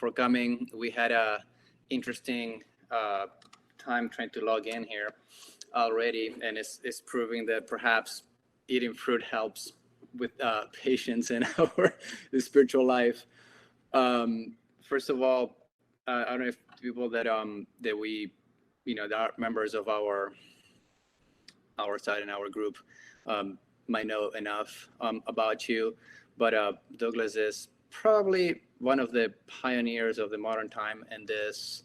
for coming. We had a interesting time trying to log in here already, and it's proving that perhaps eating fruit helps with patience in our spiritual life. First of all, I don't know if people that we, that are members of our side and our group might know enough about you, but Douglas is probably one of the pioneers of the modern time in this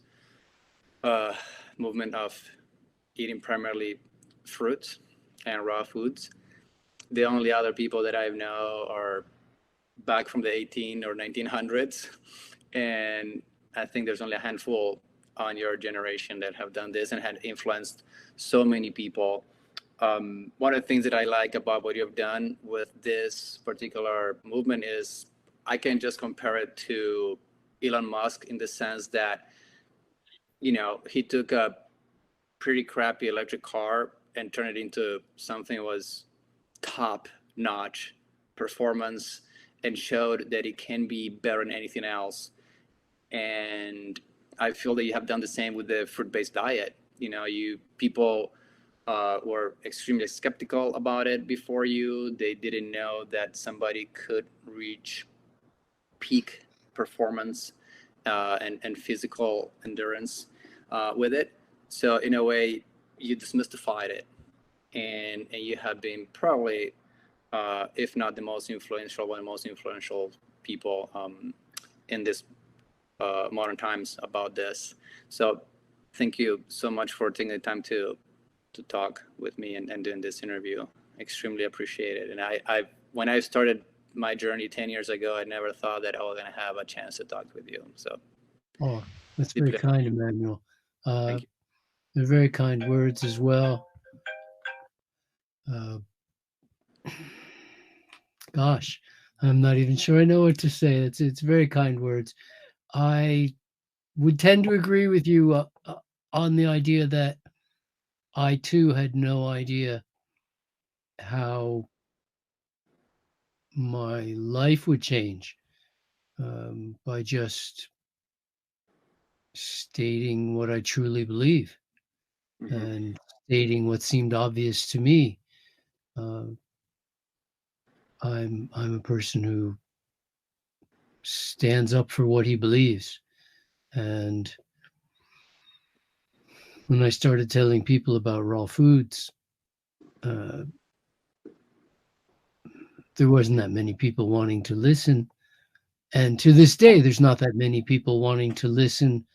movement of eating primarily fruits and raw foods. The only other people that I know are back from the 18 or 1900s, and I think there's only a handful on your generation that have done this and had influenced so many people. One of the things that I like about what you've done with this particular movement is I can just compare it to Elon Musk in the sense that, he took a pretty crappy electric car and turned it into something that was top-notch performance and showed that it can be better than anything else. And I feel that you have done the same with the fruit-based diet. People were extremely skeptical about it before you. They didn't know that somebody could reach peak performance and physical endurance with it. So in a way, you demystified it, and you have been probably, if not the most influential, one of the most influential people in this modern times about this. So thank you so much for taking the time to talk with me and doing this interview. Extremely appreciate it. And I when I started my journey 10 years ago, I never thought that I was going to have a chance to talk with you. So, that's very kind, Emmanuel. thank you. They're very kind words as well. Gosh, I'm not even sure I know what to say. It's very kind words. I would tend to agree with you on the idea that I too had no idea how my life would change by just stating what I truly believe and stating what seemed obvious to me. I'm a person who stands up for what he believes, and when I started telling people about raw foods, there wasn't that many people wanting to listen. And to this day, there's not that many people wanting to listen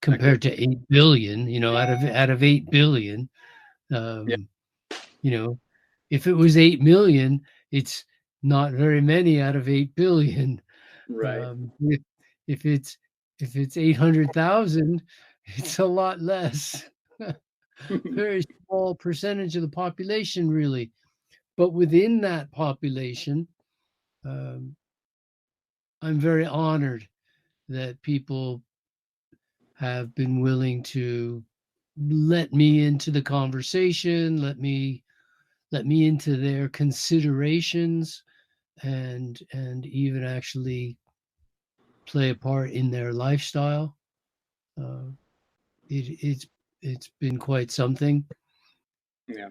compared to 8 billion, out of 8 billion. If it was 8 million, it's not very many out of 8 billion. Right. If it's 800,000, it's a lot less. Very small percentage of the population, really. But within that population, I'm very honored that people have been willing to let me into the conversation, let me into their considerations, and even actually play a part in their lifestyle. It's been quite something. Yeah.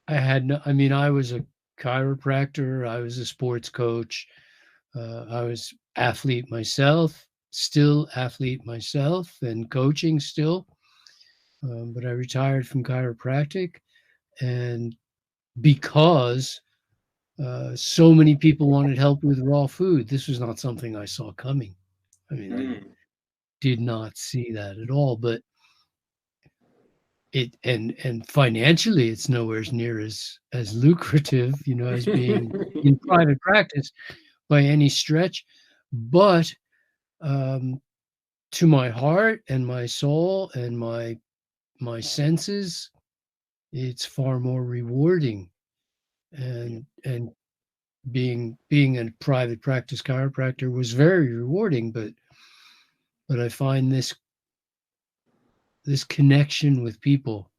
I was a chiropractor, I was a sports coach, I was athlete myself, still athlete myself, and coaching still. But I retired from chiropractic, and because so many people wanted help with raw food, this was not something I saw coming. I mean, I did not see that at all. But it and financially, it's nowhere near as lucrative, as being in private practice by any stretch. But to my heart and my soul and my senses, it's far more rewarding. And being a private practice chiropractor was very rewarding, but I find this connection with people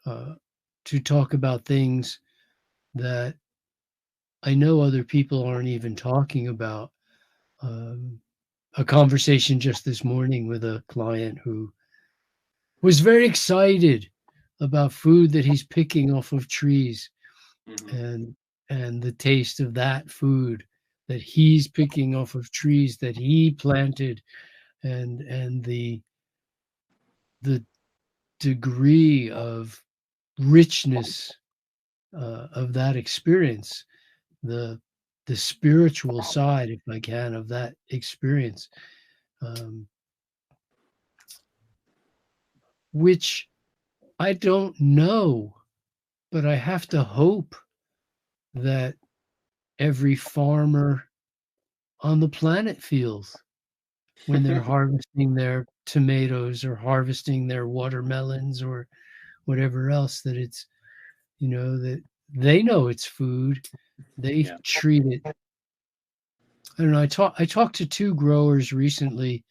to talk about things that I know other people aren't even talking about. a conversation just this morning with a client who was very excited about food that he's picking off of trees, Hmm. and the taste of that food that he's picking off of trees that he planted, and the degree of richness of that experience, the spiritual side, if I can, of that experience, um, which I don't know, but I have to hope that every farmer on the planet feels when they're harvesting their tomatoes or harvesting their watermelons or whatever else, that it's, that they know it's food. They Yeah. treat it. I don't know. I talked to two growers recently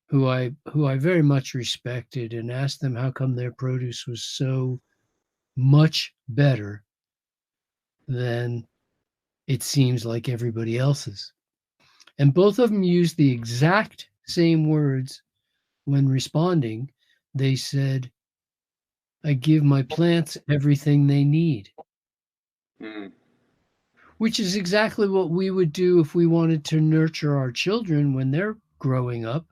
who I very much respected, and asked them how come their produce was so much better than it seems like everybody else's. And both of them used the exact same words when responding. They said, I give my plants everything they need, Mm, which is exactly what we would do if we wanted to nurture our children when they're growing up.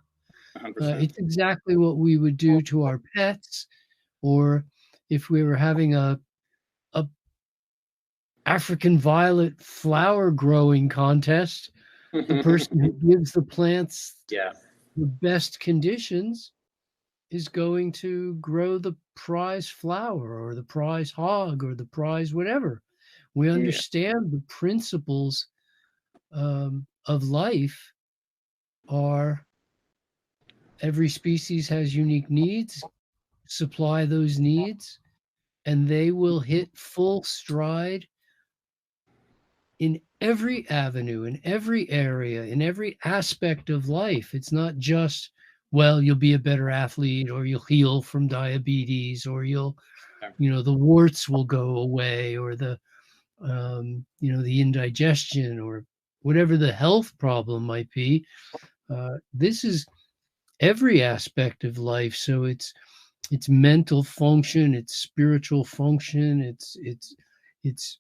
100%. It's exactly what we would do to our pets, or if we were having a African violet flower growing contest, the person who gives the plants Yeah. the best conditions is going to grow the prize flower or the prize hog or the prize whatever. We Yeah. understand the principles of life are every species has unique needs, supply those needs, and they will hit full stride in every avenue, in every area, in every aspect of life. It's not just, well, you'll be a better athlete, or you'll heal from diabetes, or Yeah. the warts will go away, or the indigestion, or whatever the health problem might be. This is every aspect of life. So it's mental function, it's spiritual function, it's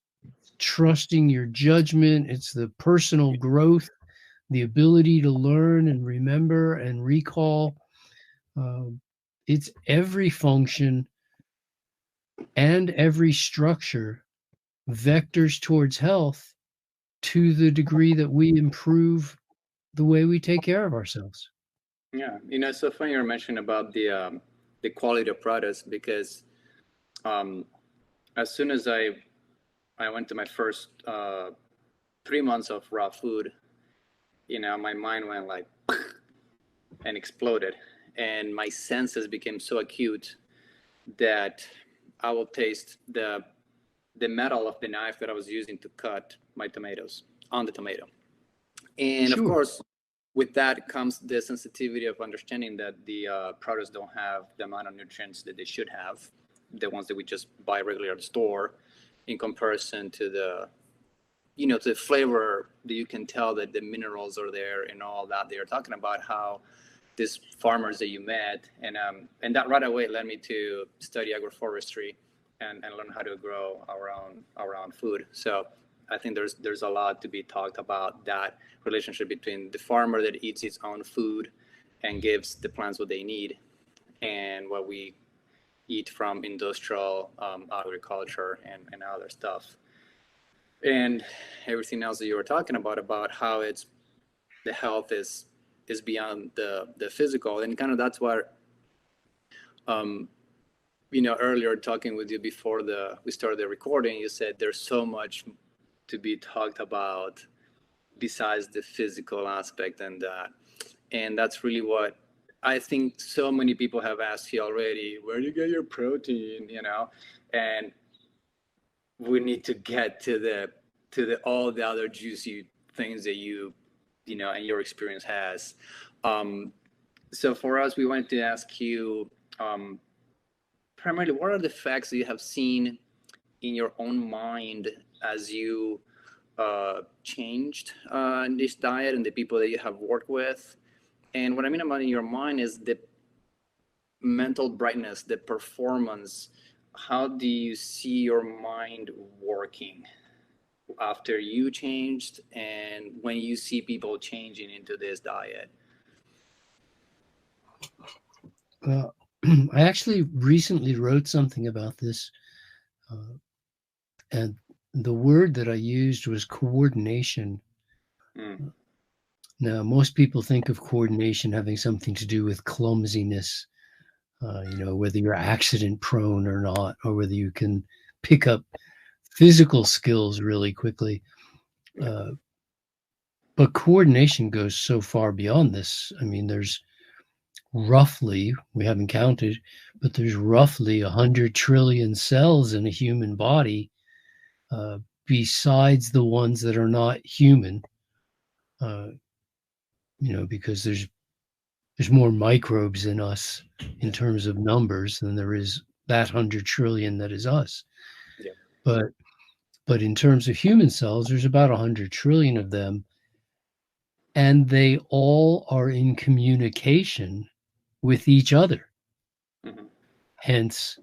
trusting your judgment, it's the personal growth, the ability to learn and remember and recall. Um, it's every function and every structure vectors towards health to the degree that we improve the way we take care of ourselves. Yeah. It's so funny you're mentioning about the quality of products because um, as soon as I went to my first 3 months of raw food, my mind went like and exploded, and my senses became so acute that I will taste the metal of the knife that I was using to cut my tomatoes on the tomato. And of Sure. course, with that comes the sensitivity of understanding that the products don't have the amount of nutrients that they should have, the ones that we just buy regularly at the store, in comparison to to the flavor that you can tell that the minerals are there and all that. They are talking about how these farmers that you met, and that right away led me to study agroforestry and learn how to grow our own food. So I think there's a lot to be talked about, that relationship between the farmer that eats his own food and gives the plants what they need, and what we eat from industrial agriculture and other stuff, and everything else that you were talking about how it's the health is beyond the physical, and kind of that's what um, earlier talking with you before we started the recording, you said there's so much to be talked about besides the physical aspect, and that's really what I think so many people have asked you already. Where do you get your protein? And we need to get to the all the other juicy things that and your experience has. Um, so for us, we wanted to ask you um, primarily, what are the facts that you have seen in your own mind as you changed in this diet and the people that you have worked with, And what I mean about in your mind is the mental brightness, the performance. How do you see your mind working after you changed and when you see people changing into this diet? Well, I actually recently wrote something about this, and the word that I used was coordination. Mm. Now, most people think of coordination having something to do with clumsiness, whether you're accident prone or not, or whether you can pick up physical skills really quickly. But coordination goes so far beyond this. I mean, there's roughly, we haven't counted, but there's roughly 100 trillion cells in a human body, besides the ones that are not human, because there's more microbes in us in terms of numbers than there is that 100 trillion that is us. Yeah. But in terms of human cells, there's about 100 trillion of them, and they all are in communication with each other. Mm-hmm. Hence,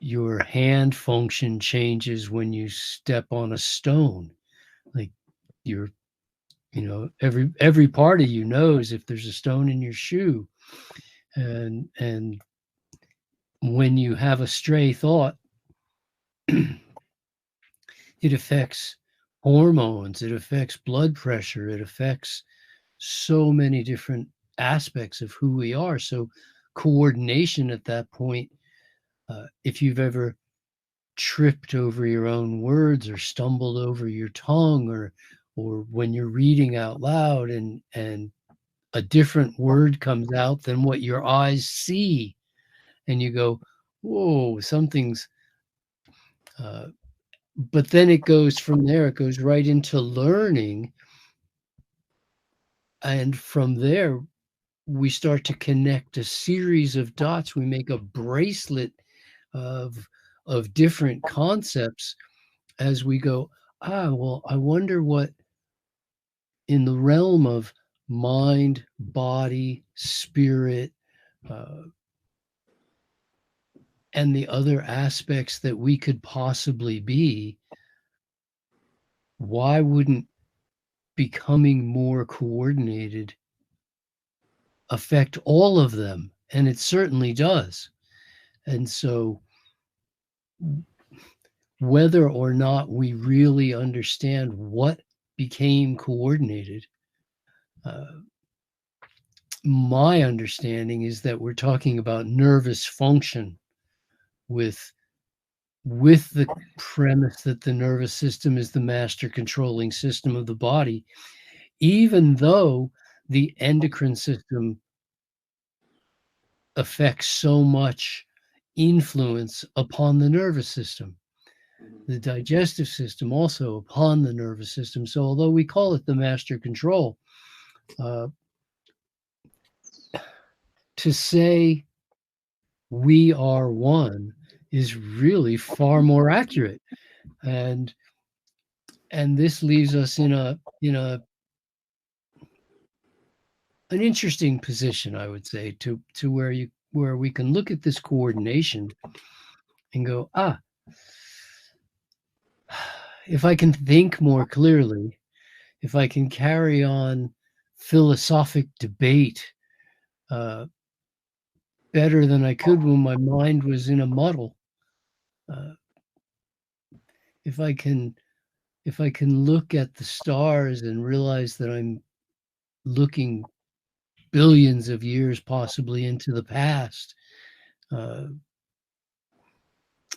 your hand function changes when you step on a stone. Like every part of you knows if there's a stone in your shoe. And when you have a stray thought, it affects hormones, it affects blood pressure, it affects so many different aspects of who we are. So coordination at that point, if you've ever tripped over your own words or stumbled over your tongue, or when you're reading out loud and a different word comes out than what your eyes see, and you go, whoa, something's but then it goes from there, it goes right into learning, and from there we start to connect a series of dots. We make a bracelet of different concepts as we go, well, I wonder what in the realm of mind, body, spirit, and the other aspects that we could possibly be, why wouldn't becoming more coordinated affect all of them? And it certainly does. And so whether or not we really understand what became coordinated, my understanding is that we're talking about nervous function with the premise that the nervous system is the master controlling system of the body, even though the endocrine system affects so much influence upon the nervous system. The digestive system also upon the nervous system. So although we call it the master control, to say we are one is really far more accurate. And this leaves us in an interesting position, I would say, to where we can look at this coordination and go, if I can think more clearly, if I can carry on philosophic debate better than I could when my mind was in a muddle, if I can look at the stars and realize that I'm looking billions of years possibly into the past, and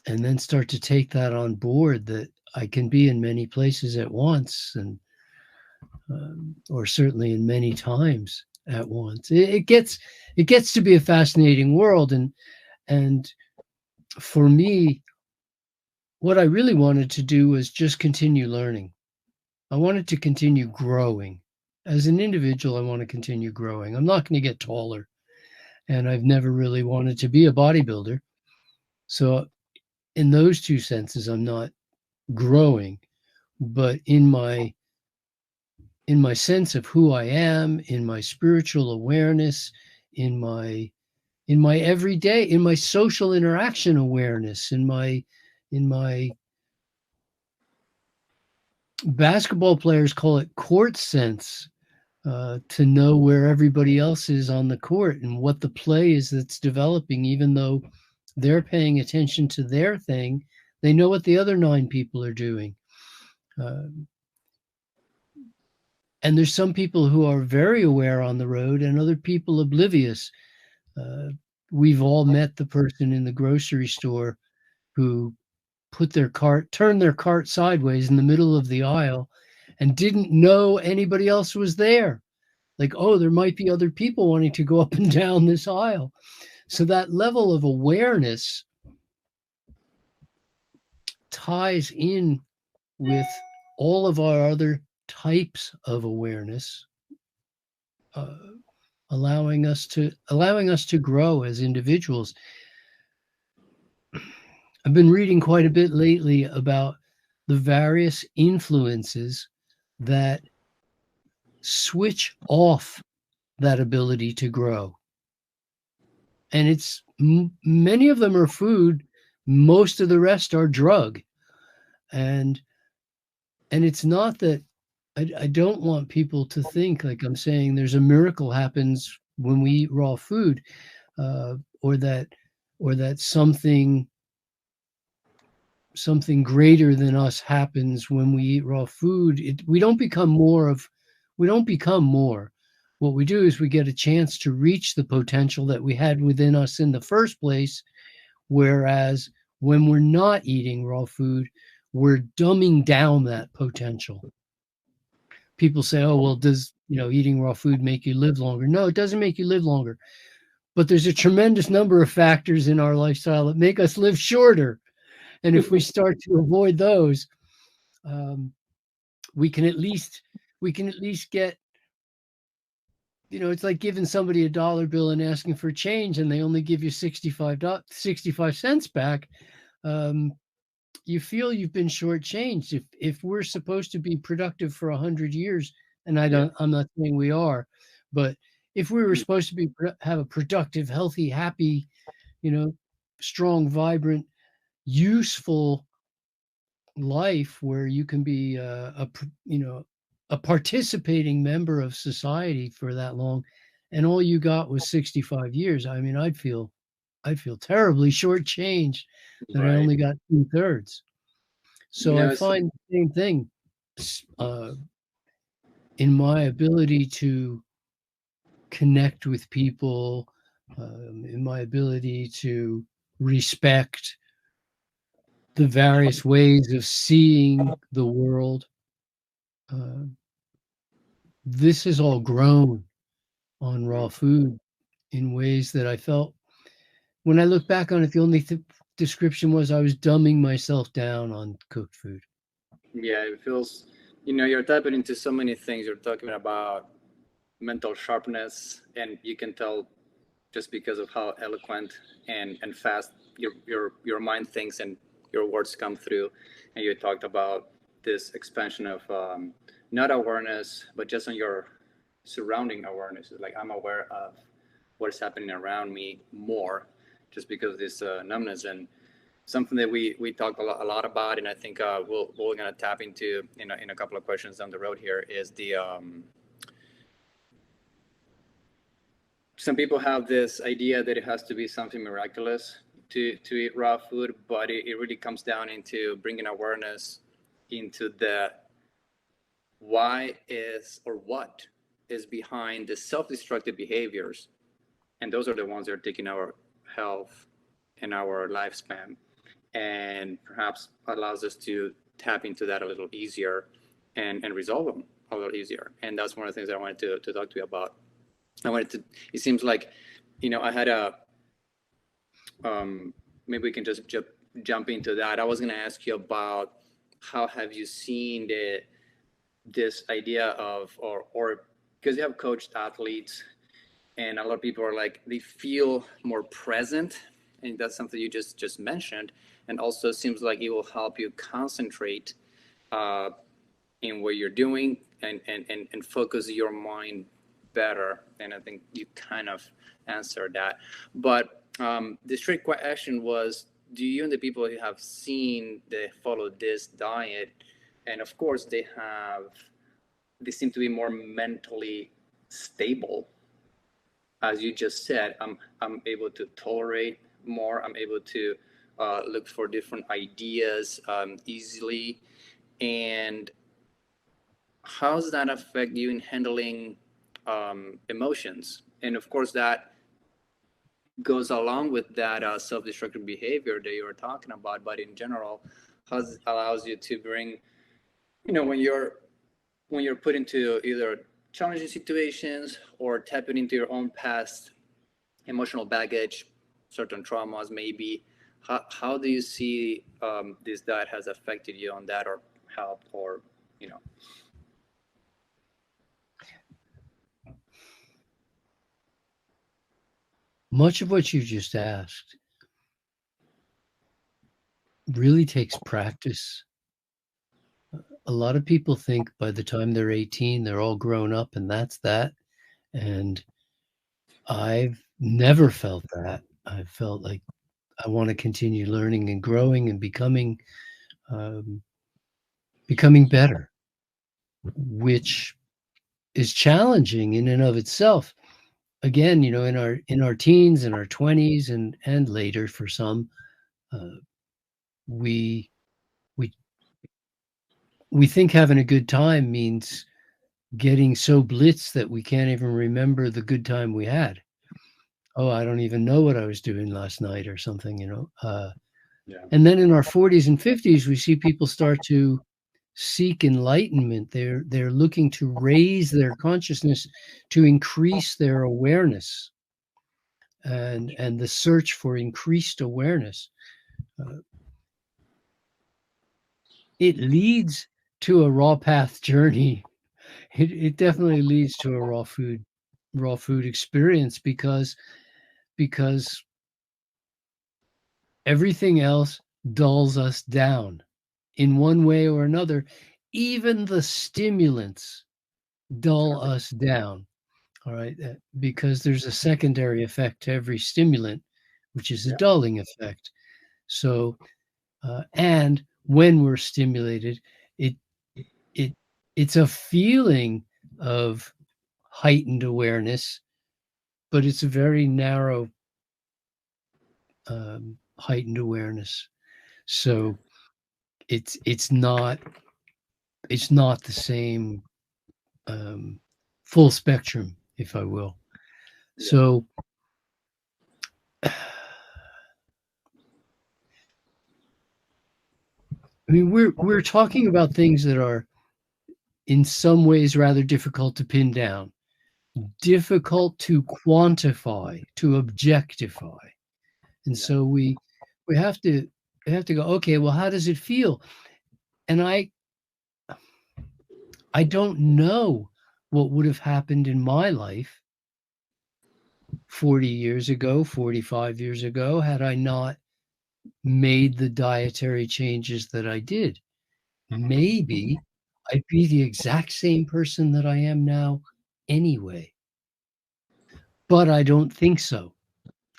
then start to take that on board, that I can be in many places at once, and or certainly in many times at once. It gets to be a fascinating world, and for me, what I really wanted to do was just continue learning. I wanted to continue growing. As an individual, I want to continue growing. I'm not going to get taller, and I've never really wanted to be a bodybuilder. So in those two senses, I'm not growing, but in my in my sense of who I am, in my spiritual awareness, in my everyday, in my social interaction awareness, in my basketball players call it court sense, to know where everybody else is on the court and what the play is that's developing, even though they're paying attention to their thing, they know what the other 9 people are doing. And there's some people who are very aware on the road and other people oblivious. We've all met the person in the grocery store who turned their cart sideways in the middle of the aisle and didn't know anybody else was there. Like, oh, there might be other people wanting to go up and down this aisle. So that level of awareness ties in with all of our other types of awareness, allowing us to grow as individuals. I've been reading quite a bit lately about the various influences that switch off that ability to grow. And it's many of them are food, most of the rest are drug. And it's not that I don't want people to think like I'm saying there's a miracle happens when we eat raw food, or that something greater than us happens when we eat raw food. We don't become more. What we do is we get a chance to reach the potential that we had within us in the first place. Whereas when we're not eating raw food, we're dumbing down that potential. People say, oh, well, does eating raw food make you live longer? No, it doesn't make you live longer. But there's a tremendous number of factors in our lifestyle that make us live shorter. And if we start to avoid those, we can at least get, it's like giving somebody a dollar bill and asking for change and they only give you 65 cents back. You feel you've been shortchanged. If we're supposed to be productive for 100 years, and I'm not saying we are, but if we were supposed to have a productive, healthy, happy, strong, vibrant, useful life where you can be a participating member of society for that long, and all you got was 65 years, I mean, I'd feel terribly shortchanged that I only got 2/3. So I find the same thing in my ability to connect with people, in my ability to respect the various ways of seeing the world. This has all grown on raw food in ways that I felt, when I look back on it, the only description was I was dumbing myself down on cooked food. Yeah, it feels, you're tapping into so many things. You're talking about mental sharpness, and you can tell just because of how eloquent and fast your mind thinks and your words come through. And you talked about this expansion of not awareness, but just on your surrounding awareness. Like, I'm aware of what's happening around me more just because of this numbness. And something that we talked a lot about, and I think we're going to tap into in a couple of questions down the road here, is the some people have this idea that it has to be something miraculous to eat raw food, but it really comes down into bringing awareness into the why is or what is behind the self-destructive behaviors, and those are the ones that are taking our health and our lifespan, and perhaps allows us to tap into that a little easier and resolve them a little easier. And that's one of the things that I wanted to talk to you about. It seems like, I had maybe we can just jump into that. I was going to ask you about how have you seen this idea of, or because you have coached athletes, and a lot of people are like, they feel more present, and that's something you just mentioned, and also seems like it will help you concentrate in what you're doing and focus your mind better. And I think you kind of answered that. But the straight question was, do you and the people you have seen they follow this diet, and of course they seem to be more mentally stable, as you just said. I'm able to tolerate more. I'm able to look for different ideas easily. And how does that affect you in handling emotions? And of course, that goes along with that self-destructive behavior that you were talking about. But in general, how it allows you to bring, when you're put into either challenging situations or tapping into your own past emotional baggage, certain traumas maybe. How do you see this diet has affected you on that, or helped, or Much of what you just asked really takes practice. A lot of people think by the time they're 18, they're all grown up and that's that. And I've never felt that. I've felt like I want to continue learning and growing and becoming better, which is challenging in and of itself. Again, in our teens and our 20s and later for some, we think having a good time means getting so blitzed that we can't even remember the good time we had. Oh, I don't even know what I was doing last night or something, Yeah. And then in our 40s and 50s, we see people start to seek enlightenment. They're looking to raise their consciousness, to increase their awareness, and the search for increased awareness. It leads to a raw path journey. It definitely leads to a raw food experience because everything else dulls us down in one way or another. Even the stimulants dull us down. All right, because there's a secondary effect to every stimulant, which is a dulling effect. So, and when we're stimulated, it's a feeling of heightened awareness, but it's a very narrow heightened awareness. So it's not the same full spectrum, if I will. Yeah. So I mean, we're talking about things that are in some ways rather difficult to pin down, difficult to quantify, to objectify. And so we have to go, okay, well, how does it feel? And I don't know what would have happened in my life 40 years ago, 45 years ago, had I not made the dietary changes that I did. Maybe I'd be the exact same person that I am now anyway. But I don't think so.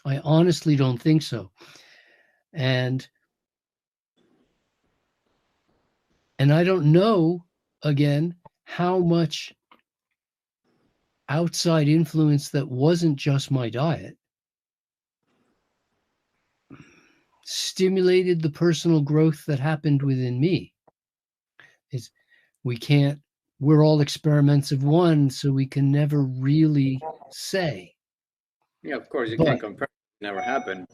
I honestly don't think so. And I don't know, again, how much outside influence that wasn't just my diet stimulated the personal growth that happened within me. We're all experiments of one, so we can never really say. Yeah, of course, you can't compare. It never happened.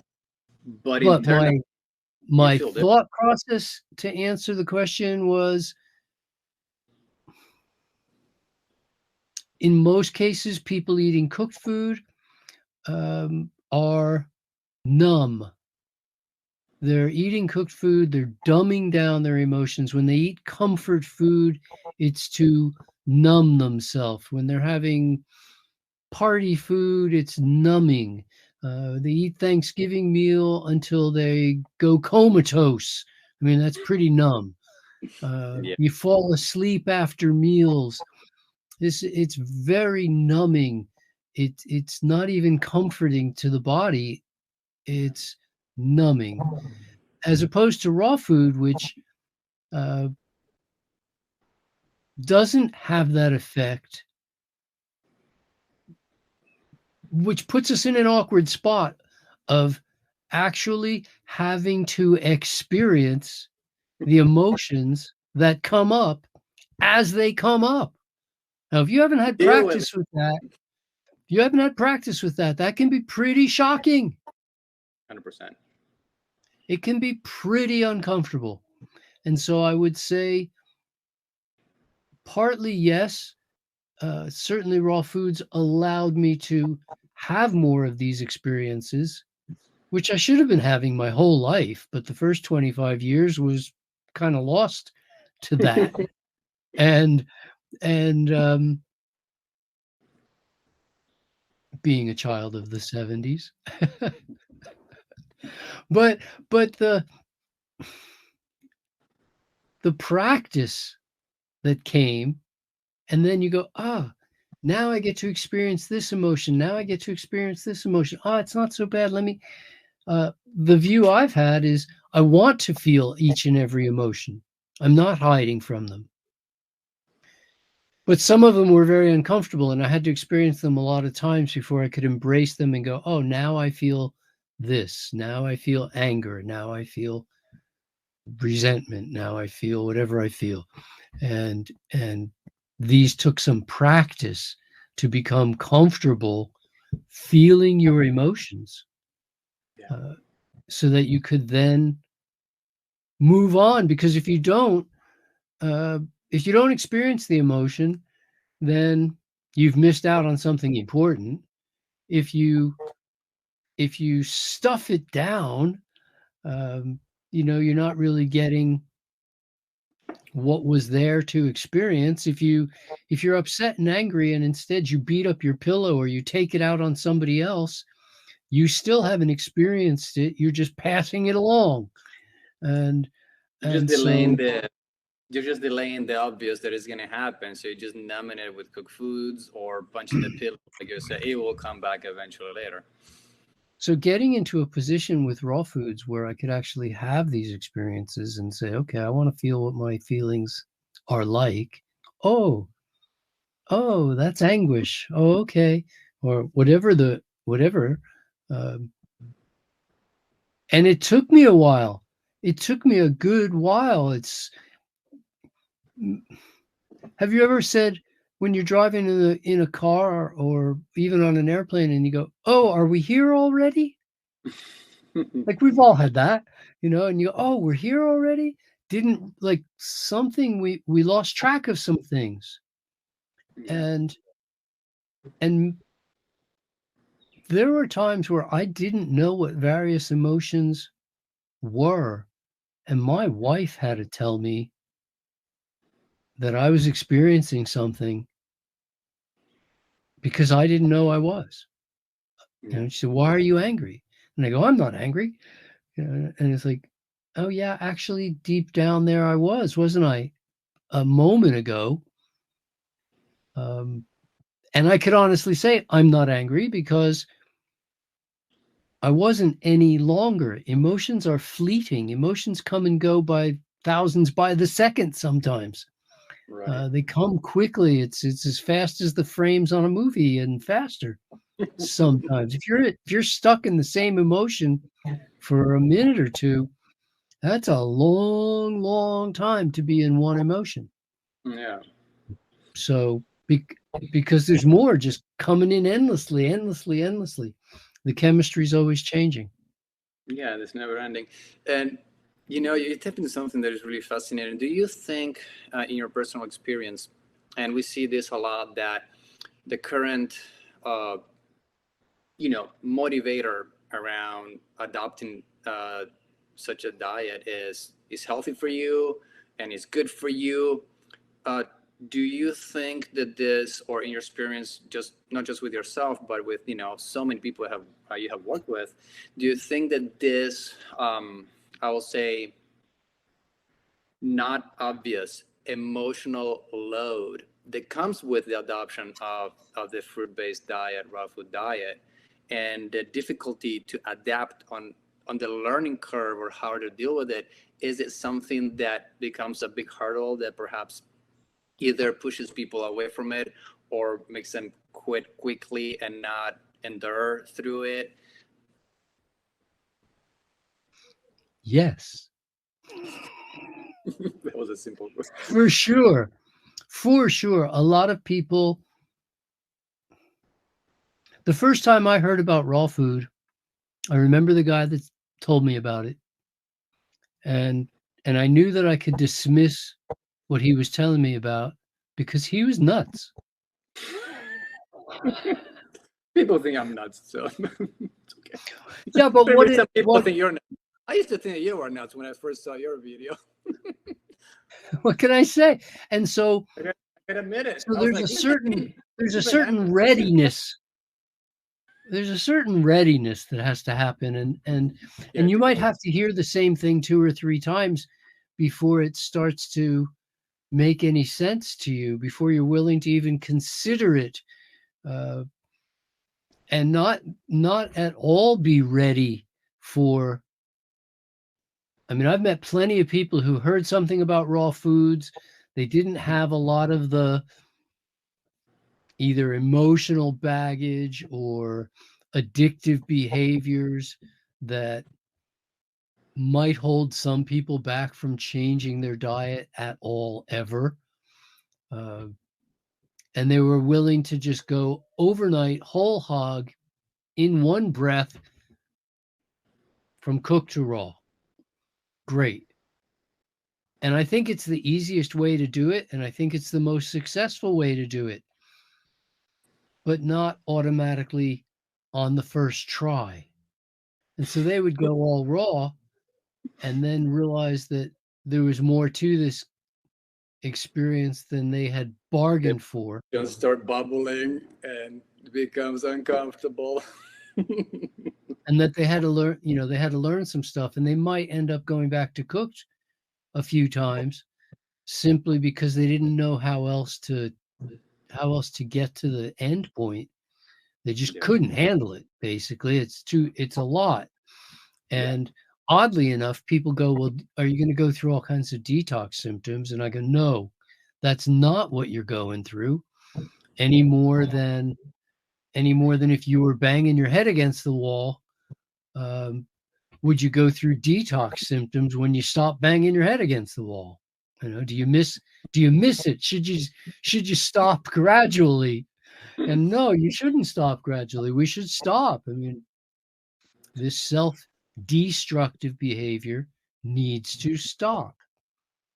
But my thought process to answer the question was, in most cases, people eating cooked food are numb. They're eating cooked food. They're dumbing down their emotions. When they eat comfort food, it's to numb themselves. When they're having party food, it's numbing. They eat Thanksgiving meal until they go comatose. I mean, that's pretty numb. You fall asleep after meals. It's very numbing. It's not even comforting to the body. It's numbing, as opposed to raw food, which doesn't have that effect, which puts us in an awkward spot of actually having to experience the emotions that come up as they come up. Now, if you haven't had practice with that, that can be pretty shocking. 100%. It can be pretty uncomfortable. And so I would say partly yes, certainly raw foods allowed me to have more of these experiences, which I should have been having my whole life, but the first 25 years was kind of lost to that. and being a child of the 70s. but the practice that came, and then you go, now I get to experience this emotion. Now I get to experience this emotion. It's not so bad. Let me, the view I've had is I want to feel each and every emotion. I'm not hiding from them. But some of them were very uncomfortable, and I had to experience them a lot of times before I could embrace them and go, oh, now I feel this. Now I feel anger. Now I feel resentment. Now I feel whatever I feel. And these took some practice to become comfortable feeling your emotions, so that you could then move on. Because if you don't experience the emotion, then you've missed out on something important. If you stuff it down, you're not really getting what was there to experience. If you're upset and angry and instead you beat up your pillow or you take it out on somebody else, you still haven't experienced it. You're just passing it along. And you're just delaying the obvious that is going to happen. So you're just numbing it with cooked foods or punching the pillow. Like you said, it will come back eventually later. So getting into a position with raw foods where I could actually have these experiences and say, okay, I want to feel what my feelings are like. Oh, that's anguish. Oh, okay. Or whatever. And it took me a while. It took me a good while. Have you ever said when you're driving in a car or even on an airplane and you go, oh, are we here already? Like we've all had that, and you go, oh, we're here already? Didn't like something, we lost track of some things. And there were times where I didn't know what various emotions were. And my wife had to tell me that I was experiencing something because I didn't know I was. She said, why are you angry? And I go, I'm not angry. And it's like, oh yeah, actually deep down there I wasn't I, a moment ago? And I could honestly say I'm not angry because I wasn't any longer. Emotions are fleeting. Emotions come and go by thousands by the second sometimes. Right. They come quickly. It's as fast as the frames on a movie and faster. Sometimes if you're stuck in the same emotion for a minute or two, that's a long time to be in one emotion. Yeah. So because there's more just coming in endlessly. The chemistry is always changing. Yeah, it's never ending. And you tap into something that is really fascinating. Do you think, in your personal experience, and we see this a lot, that the current, motivator around adopting such a diet is healthy for you and is good for you? Do you think that this, or in your experience, just not just with yourself, but with so many people you have worked with, do you think that this, I will say, not obvious emotional load that comes with the adoption of the fruit-based diet, raw food diet, and the difficulty to adapt on the learning curve or how to deal with it. Is it something that becomes a big hurdle that perhaps either pushes people away from it or makes them quit quickly and not endure through it? Yes. That was a simple question. For sure. For sure. A lot of people, the first time I heard about raw food, I remember the guy that told me about it. And I knew that I could dismiss what he was telling me about because he was nuts. People think I'm nuts, so it's okay. Yeah, but Some people think you're nuts. I used to think that you were nuts when I first saw your video. What can I say? And so I can admit it. So there's a certain readiness. There's a certain readiness that has to happen, and you might have to hear the same thing 2 or 3 times before it starts to make any sense to you, before you're willing to even consider it, and not at all be ready for. I mean, I've met plenty of people who heard something about raw foods. They didn't have a lot of the either emotional baggage or addictive behaviors that might hold some people back from changing their diet at all ever. And they were willing to just go overnight whole hog in one breath from cooked to raw. Great. And I think it's the easiest way to do it. And I think it's the most successful way to do it, but not automatically on the first try. And so they would go all raw and then realize that there was more to this experience than they had bargained for. You'll start bubbling and it becomes uncomfortable. And that they had to learn, they had to learn some stuff, and they might end up going back to cooked a few times simply because they didn't know how else to get to the end point. They just couldn't handle it. Basically, it's a lot. And oddly enough, people go, well, are you going to go through all kinds of detox symptoms? And I go, no, that's not what you're going through any more than if you were banging your head against the wall. Would you go through detox symptoms when you stop banging your head against the wall? Do you miss it? Should you stop gradually? And no, you shouldn't stop gradually. We should stop. I mean, this self-destructive behavior needs to stop.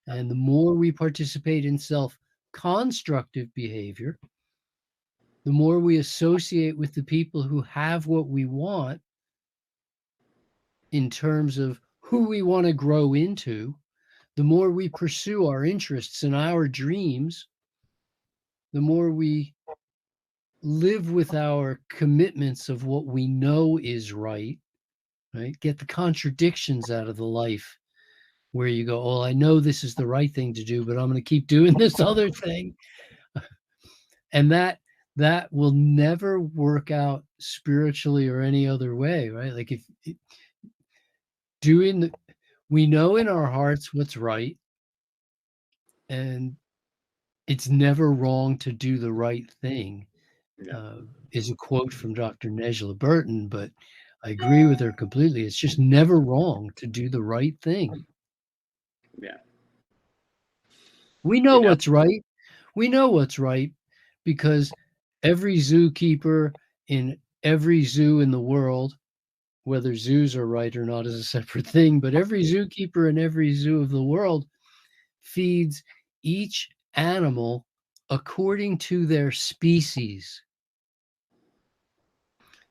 And the more we participate in self-constructive behavior, the more we associate with the people who have what we want in terms of who we want to grow into, the more we pursue our interests and our dreams, the more we live with our commitments of what we know is right, Get the contradictions out of the life where you go, oh, I know this is the right thing to do, but I'm going to keep doing this other thing. And that will never work out spiritually or any other way, right? Like we know in our hearts what's right, and it's never wrong to do the right thing. Is a quote from Dr. Nejla Burton, but I agree with her completely. It's just never wrong to do the right thing. Yeah. We know what's right. We know what's right because every zookeeper in every zoo in the world, whether zoos are right or not is a separate thing, but every zookeeper in every zoo of the world feeds each animal according to their species.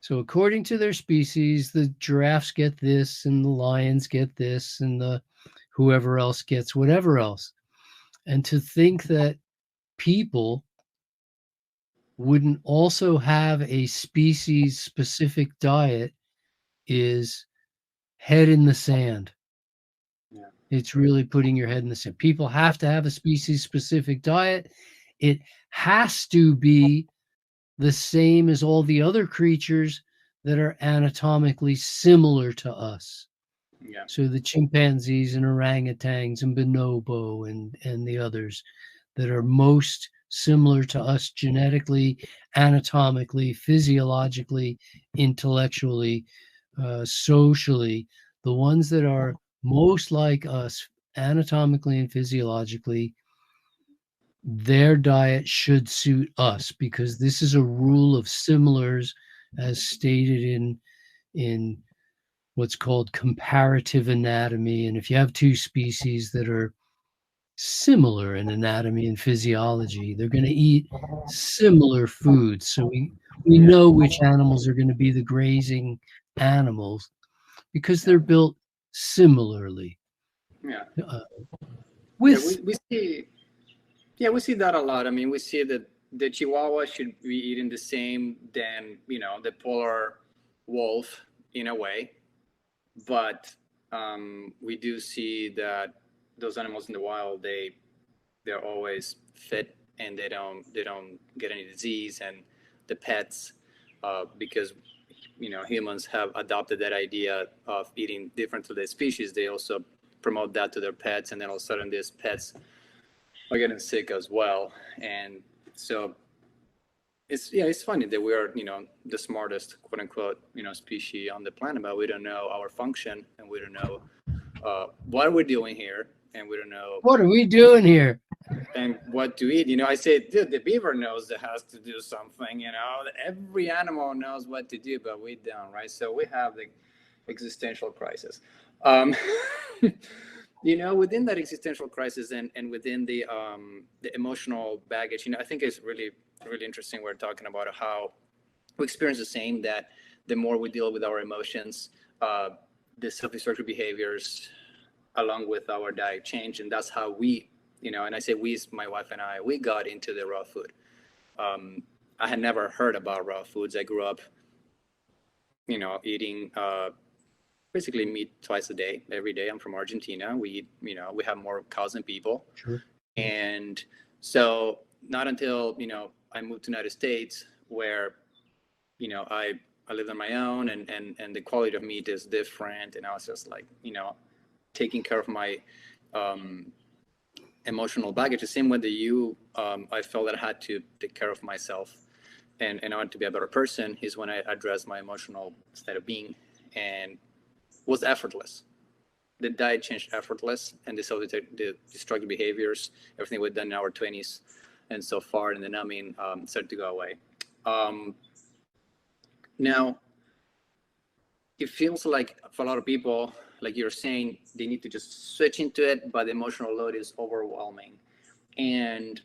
So according to their species, the giraffes get this and the lions get this and the whoever else gets whatever else. And to think that people wouldn't also have a species specific diet is head in the sand. Yeah. It's really putting your head in the sand. People have to have a species specific diet. it has to be the same as all the other creatures that are anatomically similar to us. Yeah. So the chimpanzees and orangutans and bonobo and the others that are most similar to us genetically, anatomically, physiologically, intellectually, socially, the ones that are most like us anatomically and physiologically, their diet should suit us, because this is a rule of similars as stated in what's called comparative anatomy. And if you have two species that are similar in anatomy and physiology, they're going to eat similar foods. So we know which animals are going to be the grazing animals because they're built similarly. Yeah. With We see. Yeah, we see that a lot. I mean, we see that the Chihuahua should be eating the same than, you know, the polar wolf in a way, but we do see that those animals in the wild, they're always fit and they don't get any disease. And the pets, because you know humans have adopted that idea of eating different to the species, they also promote that to their pets, and then all of a sudden these pets are getting sick as well. And so it's funny that we are, you know, the smartest quote unquote, you know, species on the planet, but we don't know our function, and we don't know what we're doing here, and we don't know what are we doing here? and what to eat. You know, I say, dude, the beaver knows it has to do something. You know, every animal knows what to do, but we don't, right? So we have the existential crisis. Um, you know, within that existential crisis, and within the emotional baggage, you know, I think it's really really interesting. We're talking about how we experience the same, that the more we deal with our emotions, the self-destructive behaviors along with our diet change. And that's how we, you know, and I say we, my wife and I, we got into the raw food. I had never heard about raw foods. I grew up, you know, eating basically meat twice a day, every day. I'm from Argentina. We eat, you know, we have more cows than people. Sure. And so not until, you know, I moved to the United States, where, you know, I lived on my own, and the quality of meat is different. And I was just like, you know, taking care of my emotional baggage the same way that you, I felt that I had to take care of myself and in order to be a better person, is when I addressed my emotional state of being, and was effortless. The diet changed effortless, and the destructive behaviors, everything we've done in our 20s and so far, and the numbing started to go away. Now, it feels like for a lot of people, like you're saying, they need to just switch into it, but the emotional load is overwhelming. And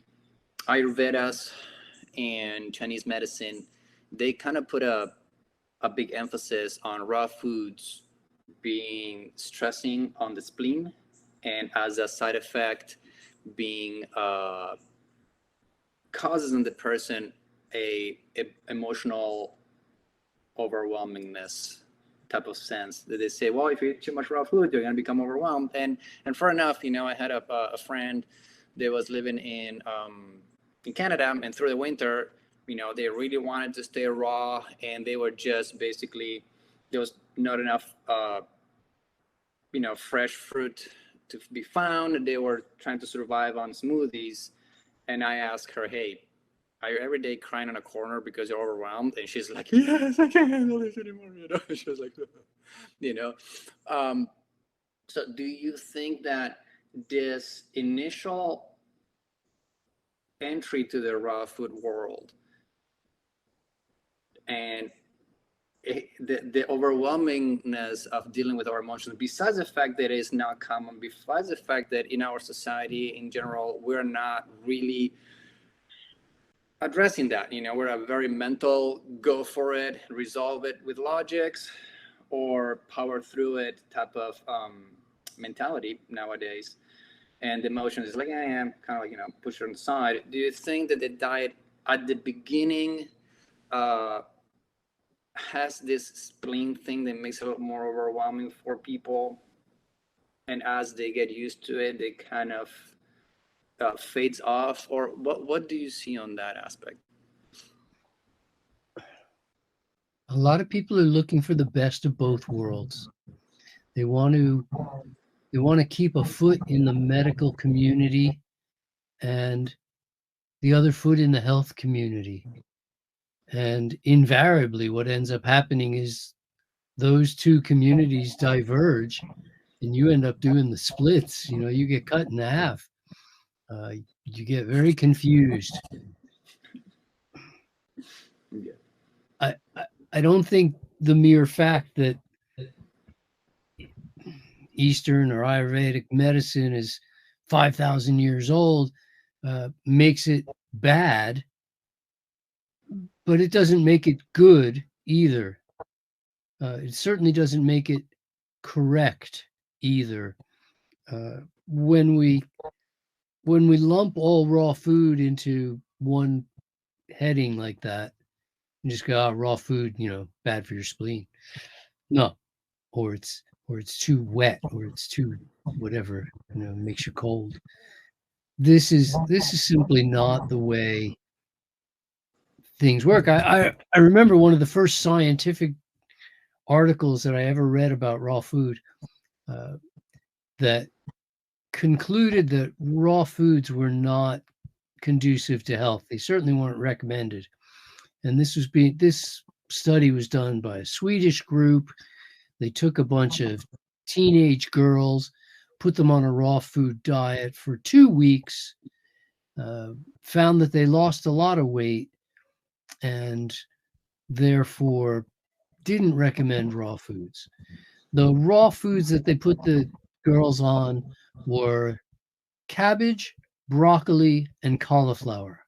Ayurvedas and Chinese medicine, they kind of put a big emphasis on raw foods being stressing on the spleen, and as a side effect being causes in the person a emotional overwhelmingness type of sense, that they say, well, if you eat too much raw food, you're going to become overwhelmed. And fair enough. You know, I had a friend that was living in Canada, and through the winter, you know, they really wanted to stay raw, and they were just basically, there was not enough you know, fresh fruit to be found. They were trying to survive on smoothies. And I asked her, hey, are you every day crying in a corner because you're overwhelmed? And she's like, yes, I can't handle this anymore. You know, she was like, you know. So do you think that this initial entry to the raw food world, and the overwhelmingness of dealing with our emotions, besides the fact that it is not common, besides the fact that in our society in general, we're not really addressing that, you know, we're a very mental, go for it, resolve it with logics, or power through it type of mentality nowadays. And the emotions is like, I am kind of like, you know, push it on the side. Do you think that the diet at the beginning has this spleen thing that makes it a little more overwhelming for people, and as they get used to it, they kind of fades off, or what do you see on that aspect? A lot of people are looking for the best of both worlds. They want to keep a foot in the medical community and the other foot in the health community. And invariably what ends up happening is those two communities diverge and you end up doing the splits. You get cut in half. You get very confused. Yeah. I don't think the mere fact that Eastern or Ayurvedic medicine is 5,000 years old makes it bad, but it doesn't make it good either. It certainly doesn't make it correct either. When we lump all raw food into one heading like that, and just go, raw food, bad for your spleen. No, or it's too wet, or it's too whatever, makes you cold. This is simply not the way things work. I remember one of the first scientific articles that I ever read about raw food that concluded that raw foods were not conducive to health. They certainly weren't recommended. And this study was done by a Swedish group. They took a bunch of teenage girls, put them on a raw food diet for 2 weeks, found that they lost a lot of weight, and therefore didn't recommend raw foods. The raw foods that they put the girls on were cabbage, broccoli, and cauliflower.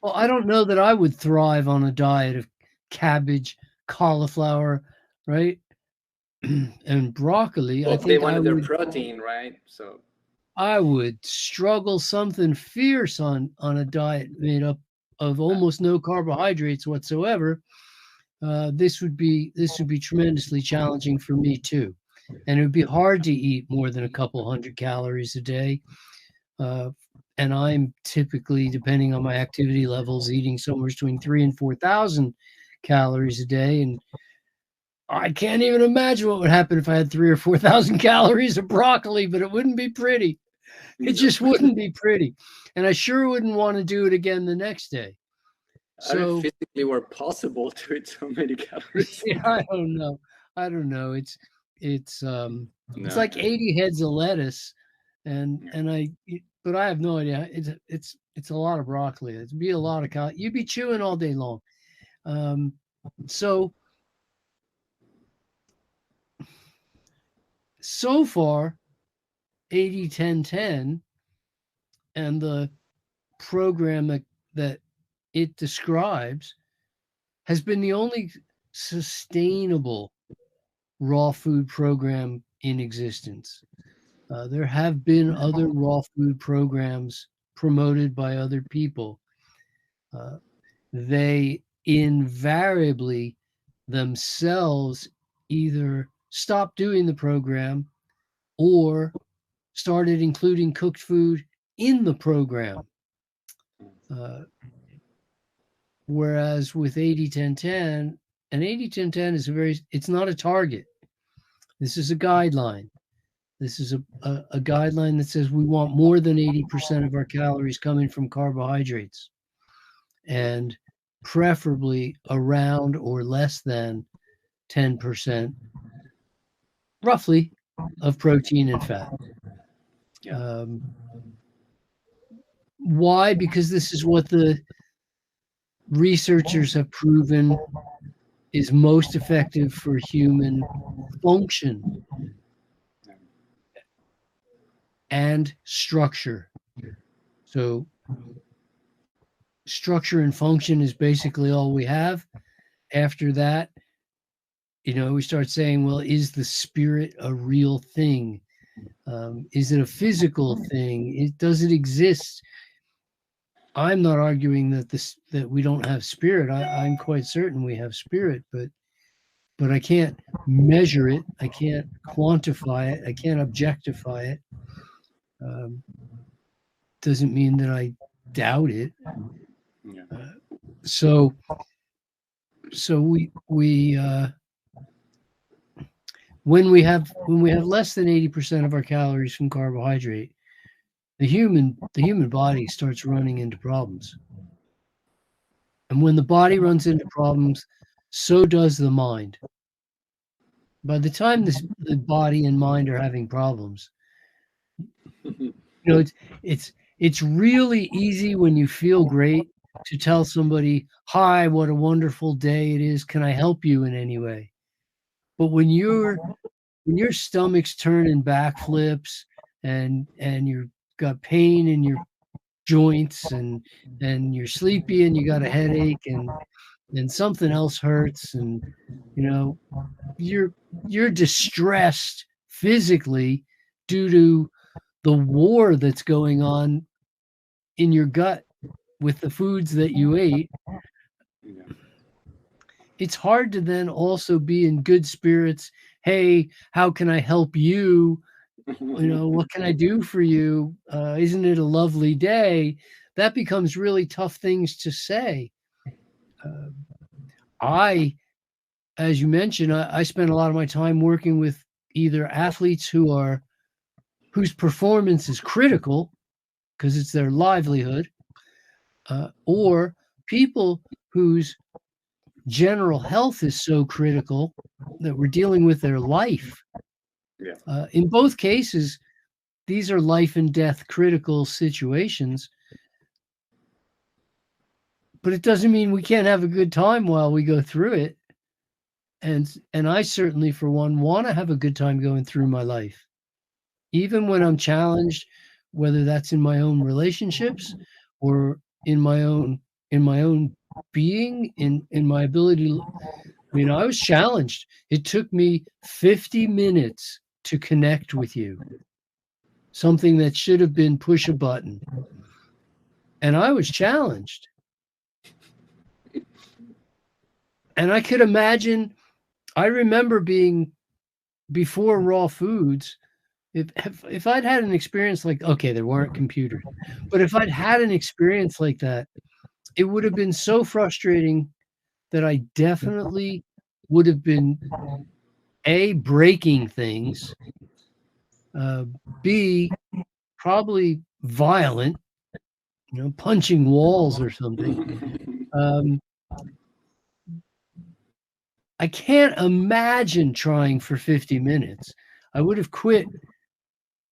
Well, I don't know that I would thrive on a diet of cabbage, cauliflower, right? And broccoli. Well, I think they wanted their protein, right? So I would struggle something fierce on a diet made up of almost no carbohydrates whatsoever. This would be tremendously challenging for me too, and it would be hard to eat more than a couple hundred calories a day. And I'm typically, depending on my activity levels, eating somewhere between 3,000 and 4,000 calories a day. And I can't even imagine what would happen if I had 3,000 or 4,000 calories of broccoli, but it wouldn't be pretty. It just wouldn't be pretty. And I sure wouldn't want to do it again the next day. So physically were possible to eat so many calories. Yeah, I don't know. It's like 80 heads of lettuce, but I have no idea. It's a lot of broccoli. It'd be a lot of calories. You'd be chewing all day long. So far, 80-10-10 and the program that it describes has been the only sustainable raw food program in existence. There have been other raw food programs promoted by other people. They invariably themselves either stopped doing the program or started including cooked food in the program. Whereas with 80-10-10, and 80-10-10 is it's not a target. This is a guideline. This is a guideline that says we want more than 80% of our calories coming from carbohydrates, and preferably around or less than 10%, roughly, of protein and fat. Why? Because this is what the researchers have proven is most effective for human function and structure. So structure and function is basically all we have. After that, we start saying, well, is the spirit a real thing? Is it a physical thing? Does it exist? I'm not arguing that we don't have spirit. I'm quite certain we have spirit, but I can't measure it. I can't quantify it. I can't objectify it. Doesn't mean that I doubt it. Yeah. So we when we have less than 80% of our calories from carbohydrate, the human body starts running into problems. And when the body runs into problems, so does the mind. By the time the body and mind are having problems, it's really easy when you feel great to tell somebody, "Hi, what a wonderful day it is. Can I help you in any way?" But when your stomach's turning backflips and you've got pain in your joints and you're sleepy and you got a headache and something else hurts and you're distressed physically due to the war that's going on in your gut with the foods that you ate. Yeah. It's hard to then also be in good spirits. Hey, how can I help you? What can I do for you? Isn't it a lovely day? That becomes really tough things to say. As you mentioned, I spend a lot of my time working with either athletes whose performance is critical because it's their livelihood, or people whose general health is so critical that we're dealing with their life. Yeah. In both cases, these are life and death critical situations. But it doesn't mean we can't have a good time while we go through it. And I certainly, for one, want to have a good time going through my life. Even when I'm challenged, whether that's in my own relationships or in my own being, in my ability to, I was challenged. It took me 50 minutes to connect with you. Something that should have been push a button. And I was challenged. And I could imagine, I remember being before Raw Foods, if I'd had an experience like, okay, there weren't computers, but if I'd had an experience like that, it would have been so frustrating that I definitely would have been A, breaking things, B, probably violent, punching walls or something. I can't imagine trying for 50 minutes. I would have quit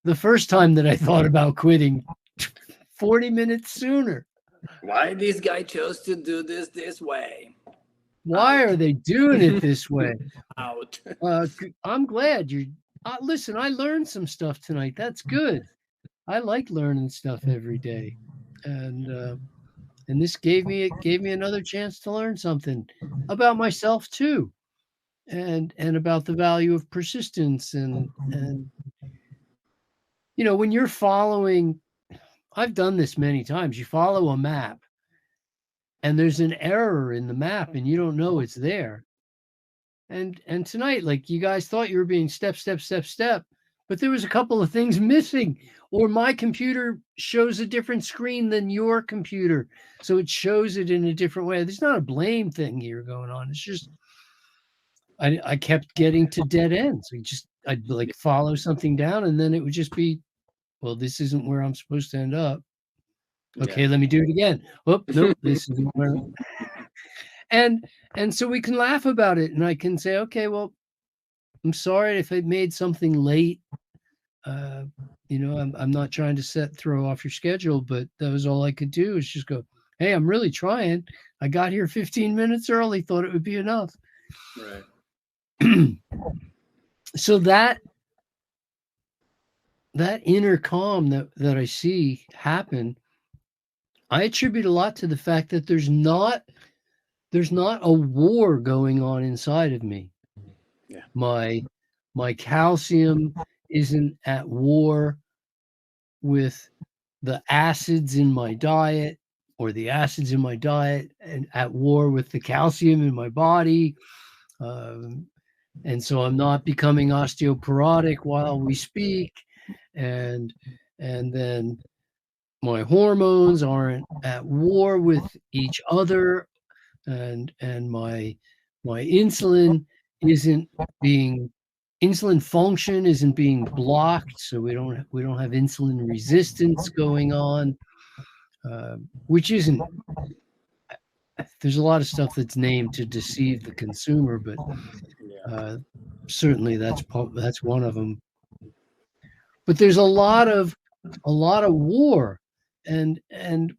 the first time that I thought about quitting 40 minutes sooner. Why this guy chose to do this way? Why are they doing it this way? Out. I'm glad you're. Listen, I learned some stuff tonight. That's good. I like learning stuff every day, and this gave me another chance to learn something about myself too, and about the value of persistence and when you're following. I've done this many times. You follow a map, and there's an error in the map, and you don't know it's there. And tonight, like, you guys thought you were being step, but there was a couple of things missing, or my computer shows a different screen than your computer, so it shows it in a different way. There's not a blame thing here going on. It's just I kept getting to dead ends. I'd like follow something down, and then it would just be, well, this isn't where I'm supposed to end up. Okay, let me do it again. Oh, nope, this isn't where. And so we can laugh about it, and I can say, okay, well, I'm sorry if I made something late. I'm not trying to throw off your schedule, but that was all I could do is just go, hey, I'm really trying. I got here 15 minutes early, thought it would be enough. Right. So that inner calm that I see happen, I attribute a lot to the fact that there's not a war going on inside of me. Yeah. My calcium isn't at war with the acids in my diet, or the acids in my diet and at war with the calcium in my body. And so I'm not becoming osteoporotic while we speak. And and then my hormones aren't at war with each other, and my insulin isn't being insulin function isn't being blocked, so we don't have insulin resistance going on, which isn't. There's a lot of stuff that's named to deceive the consumer, but certainly that's one of them. But there's a lot of war, and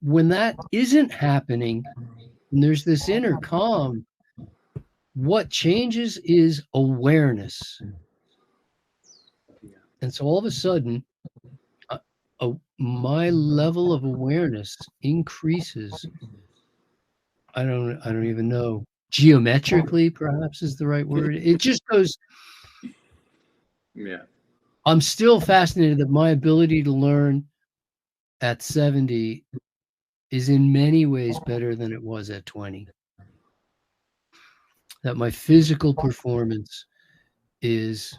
when that isn't happening, and there's this inner calm, what changes is awareness. And so all of a sudden, my level of awareness increases. I don't even know, geometrically, perhaps is the right word. It just goes. Yeah. I'm still fascinated that my ability to learn at 70 is in many ways better than it was at 20. That my physical performance is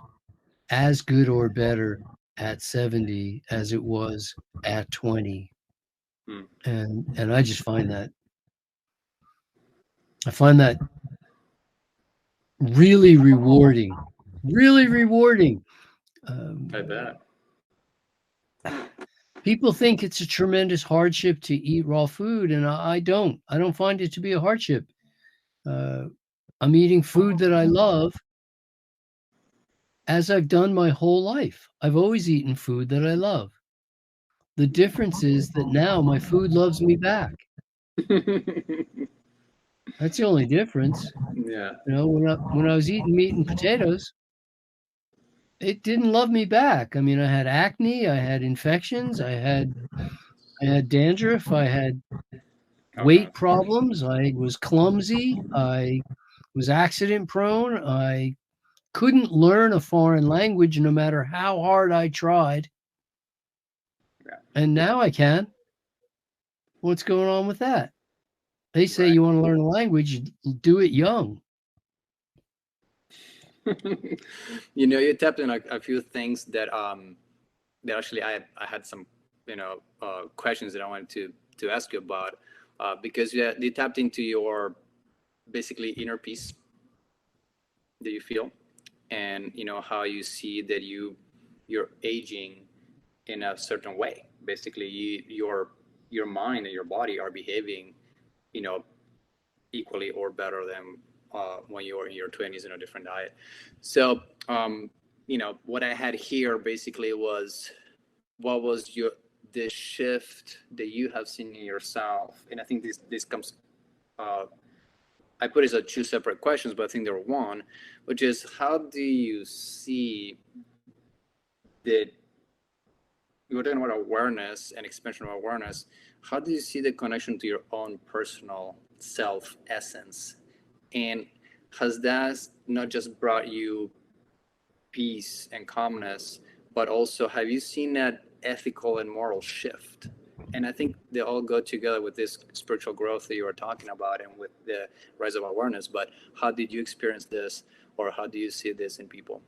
as good or better at 70 as it was at 20. And I just find that really rewarding. I bet. People think it's a tremendous hardship to eat raw food, and I don't find it to be a hardship. I'm eating food that I love, as I've done my whole life. I've always eaten food that I love. The difference is that now my food loves me back. That's the only difference. Yeah. You know, when I was eating meat and potatoes, it didn't love me back. I mean, I had acne, I had infections, I had dandruff, I had weight problems, I was clumsy, I was accident prone, I couldn't learn a foreign language no matter how hard I tried. And now I can. What's going on with that? They say you want to learn a language, do it young. You know, you tapped in a few things that that actually I had some, you know, questions that I wanted to ask you about, because you tapped into your basically inner peace that you feel, and you know how you see that you're aging in a certain way. Basically, your mind and your body are behaving, you know, equally or better than when you were in your 20s in a different diet. So, you know, what I had here basically was, what was the shift that you have seen in yourself? And I think this comes. I put it as two separate questions, but I think they're one, which is, how do you see that we're talking about awareness and expansion of awareness? How do you see the connection to your own personal self essence? And has that not just brought you peace and calmness, but also have you seen that ethical and moral shift? And I think they all go together with this spiritual growth that you were talking about and with the rise of awareness. But how did you experience this, or how do you see this in people?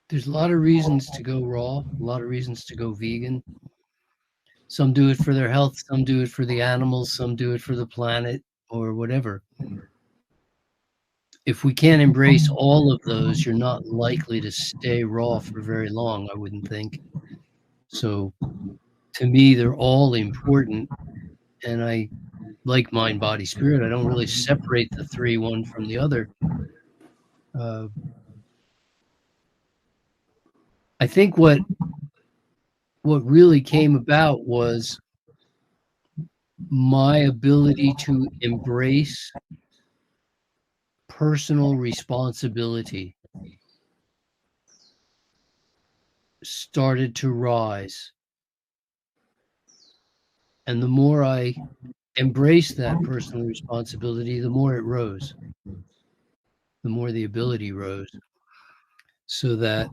There's a lot of reasons to go raw, a lot of reasons to go vegan. Some do it for their health, some do it for the animals, some do it for the planet, or whatever. If we can't embrace all of those, you're not likely to stay raw for very long, I wouldn't think. So to me, they're all important. And I like mind, body, spirit. I don't really separate the three one from the other. I think what really came about was my ability to embrace personal responsibility started to rise. And the more I embraced that personal responsibility, the more it rose, the more the ability rose, so that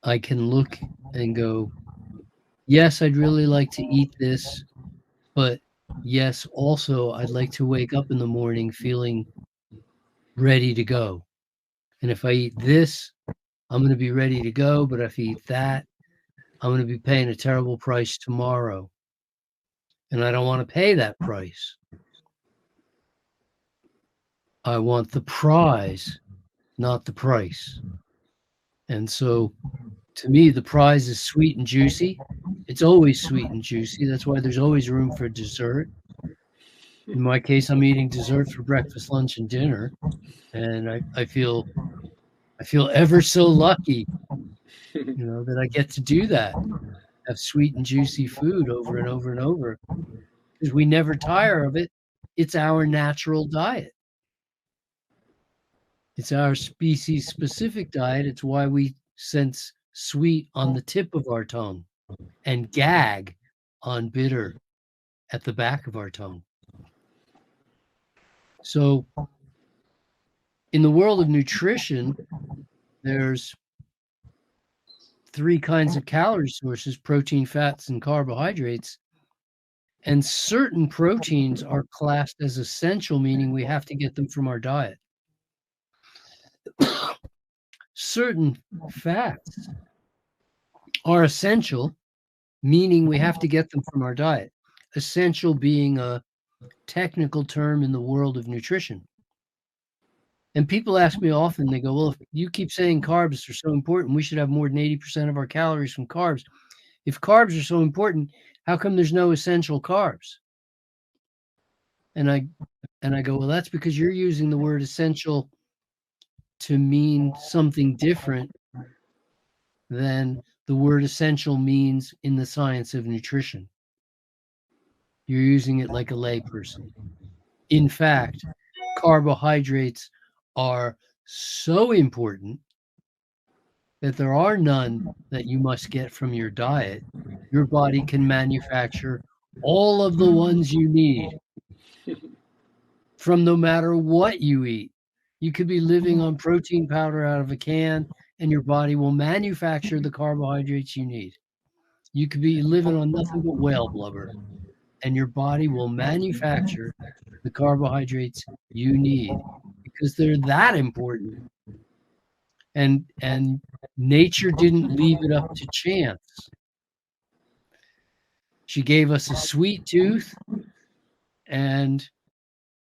I can look and go, yes, I'd really like to eat this, but yes, also, I'd like to wake up in the morning feeling ready to go. And if I eat this, I'm going to be ready to go. But if I eat that, I'm going to be paying a terrible price tomorrow. And I don't want to pay that price. I want the prize, not the price. And so to me, the prize is sweet and juicy. It's always sweet and juicy. That's why there's always room for dessert. In my case, I'm eating dessert for breakfast, lunch, and dinner. And I feel ever so lucky, that I get to do that. Have sweet and juicy food over and over and over. Because we never tire of it. It's our natural diet. It's our species specific diet. It's why we sense sweet on the tip of our tongue and gag on bitter at the back of our tongue. So in the world of nutrition, there's 3 kinds of calorie sources: protein, fats, and carbohydrates. And certain proteins are classed as essential, meaning we have to get them from our diet. Certain fats are essential, meaning we have to get them from our diet. Essential being a technical term in the world of nutrition. And people ask me often, they go, well, if you keep saying carbs are so important, we should have more than 80% of our calories from carbs. If carbs are so important, how come there's no essential carbs? And I go, well, that's because you're using the word essential to mean something different than the word essential means in the science of nutrition. You're using it like a layperson. In fact, carbohydrates are so important that there are none that you must get from your diet. Your body can manufacture all of the ones you need from no matter what you eat. You could be living on protein powder out of a can, and your body will manufacture the carbohydrates you need. You could be living on nothing but whale blubber, and your body will manufacture the carbohydrates you need because they're that important. And nature didn't leave it up to chance. She gave us a sweet tooth and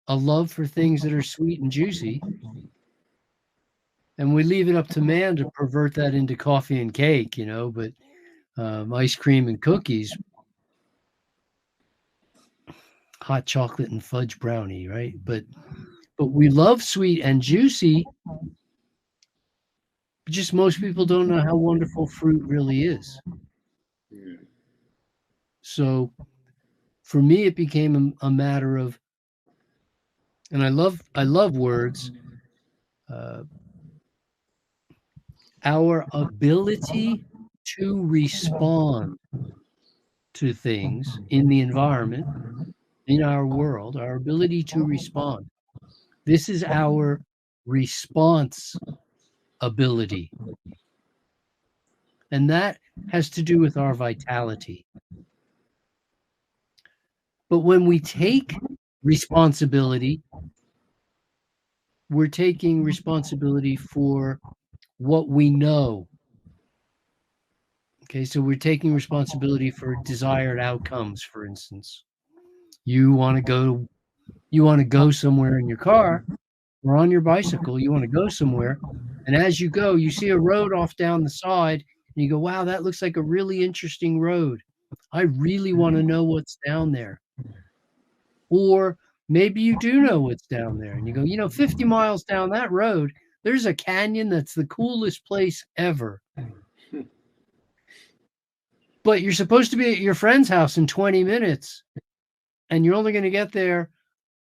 a love for things that are sweet and juicy. And we leave it up to man to pervert that into coffee and cake, but ice cream and cookies, hot chocolate and fudge brownie, right? But we love sweet and juicy. Just most people don't know how wonderful fruit really is. Yeah. So for me, it became a matter of, and I love words, our ability to respond to things in the environment, in our world, our ability to respond. This is our response ability. And that has to do with our vitality. But when we take responsibility, we're taking responsibility for what we know. Okay, so we're taking responsibility for desired outcomes, for instance. You want to go somewhere in your car or on your bicycle, you want to go somewhere. And as you go, you see a road off down the side and you go, wow, that looks like a really interesting road. I really want to know what's down there. Or maybe you do know what's down there and you go, 50 miles down that road, there's a canyon that's the coolest place ever. But you're supposed to be at your friend's house in 20 minutes and you're only going to get there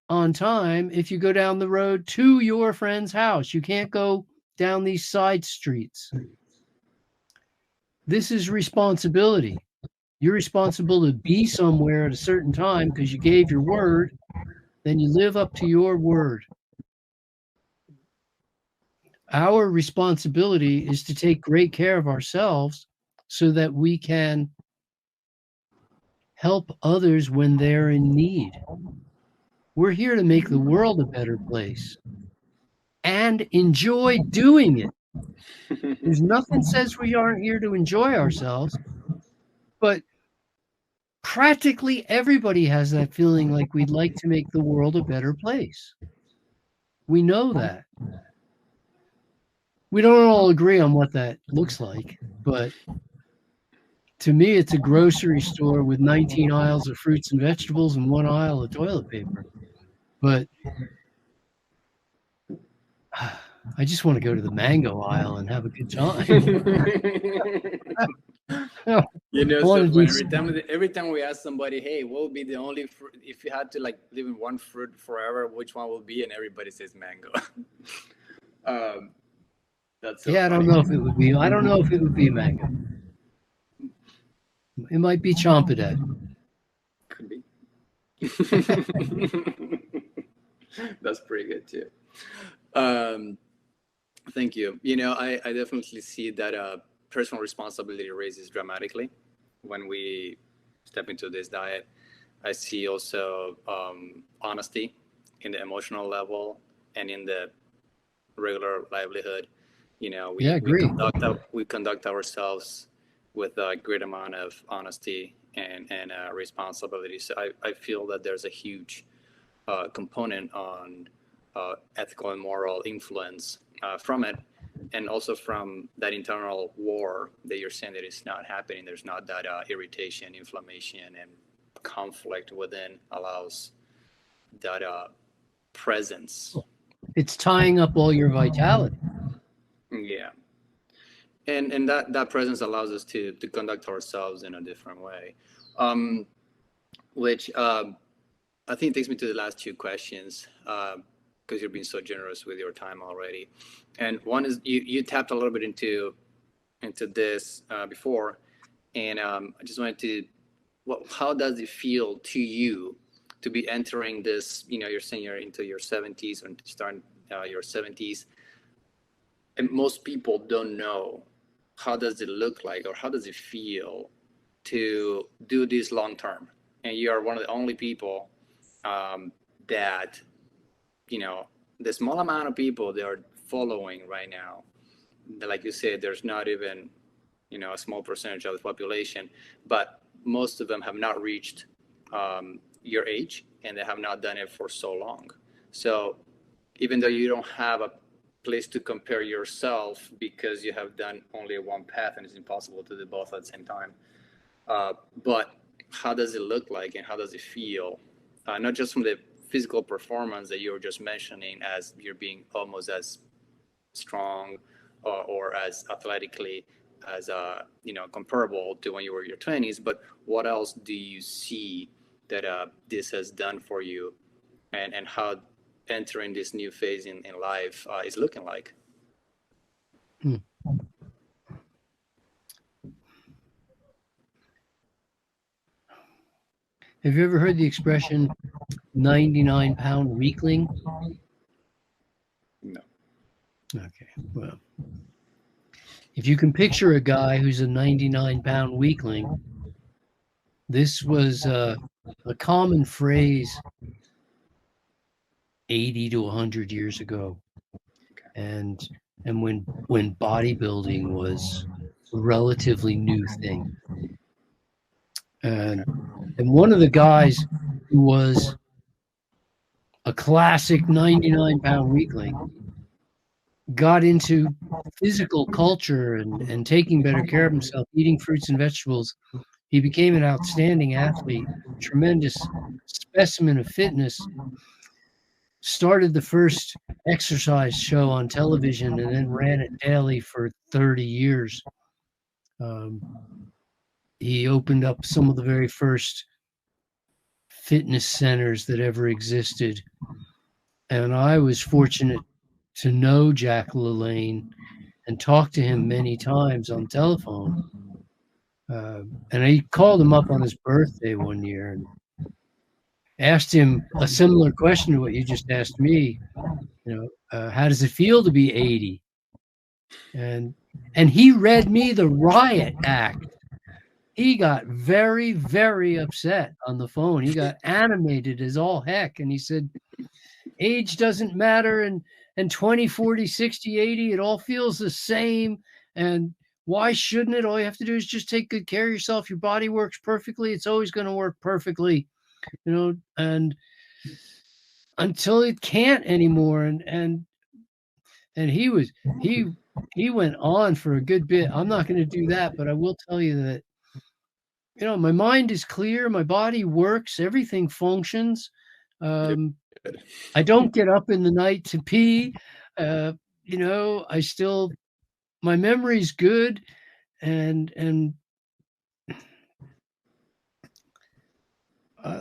on time if you go down the road to your friend's house. You can't go down these side streets. This is responsibility. You're responsible to be somewhere at a certain time because you gave your word, then you live up to your word. Our responsibility is to take great care of ourselves so that we can help others when they're in need. We're here to make the world a better place and enjoy doing it. There's nothing says we aren't here to enjoy ourselves, but practically everybody has that feeling like we'd like to make the world a better place. We know that. We don't all agree on what that looks like, but to me, it's a grocery store with 19 aisles of fruits and vegetables and 1 aisle of toilet paper. But I just want to go to the mango aisle and have a good time. You know, so when every time we ask somebody, hey, what would be the only fruit, if you had to like live in one fruit forever, which one will be? And everybody says mango. That's so yeah, I don't know if it would be. I don't know if it would be mango. It might be Chompidat. Could be. That's pretty good too. Thank you. You know, I definitely see that personal responsibility raises dramatically when we step into this diet. I see also honesty in the emotional level and in the regular livelihood. You know, we conduct ourselves with a great amount of honesty and responsibility. So I feel that there's a huge component on ethical and moral influence from it, and also from that internal war that you're saying that is not happening. There's not that irritation, inflammation, and conflict within allows that presence. It's tying up all your vitality. Yeah. And that presence allows us to conduct ourselves in a different way, which I think takes me to the last two questions, because you're being so generous with your time already. And one is you tapped a little bit into this before, and I just wanted to, how does it feel to you to be entering this? You know, you're saying you're into your 70s or starting your 70s, and most people don't know how does it look like or how does it feel to do this long term. And you are one of the only people that, you know, the small amount of people that are following right now, like you said, there's not even, you know, a small percentage of the population, but most of them have not reached your age, and they have not done it for so long. So even though you don't have a place to compare yourself because you have done only one path and it's impossible to do both at the same time, but how does it look like and how does it feel, not just from the physical performance that you were just mentioning, as you're being almost as strong or as athletically as you know, comparable to when you were in your 20s, but what else do you see that this has done for you, and how entering this new phase in life is looking like? Have you ever heard the expression 99-pound weakling? No. Okay, well, if you can picture a guy who's a 99-pound weakling, this was a common phrase 80 to 100 years ago. And when bodybuilding was a relatively new thing. And one of the guys who was a classic 99-pound weakling got into physical culture and taking better care of himself, eating fruits and vegetables. He became an outstanding athlete, tremendous specimen of fitness, started the first exercise show on television and then ran it daily for 30 years. He opened up some of the very first fitness centers that ever existed. And I was fortunate to know Jack LaLanne and talk to him many times on telephone. And I called him up on his birthday one year and asked him a similar question to what you just asked me. You know, how does it feel to be 80? And he read me the riot act he got very, very upset on the phone. He got animated as all heck. And he said, age doesn't matter. And 20, 40, 60, 80, it all feels the same. And why shouldn't it? All you have to do is just take good care of yourself. Your body works perfectly. It's always going to work perfectly, and until it can't anymore. And he went on for a good bit. I'm not going to do that, but I will tell you that, my mind is clear. My body works. Everything functions. I don't get up in the night to pee. My memory's good, and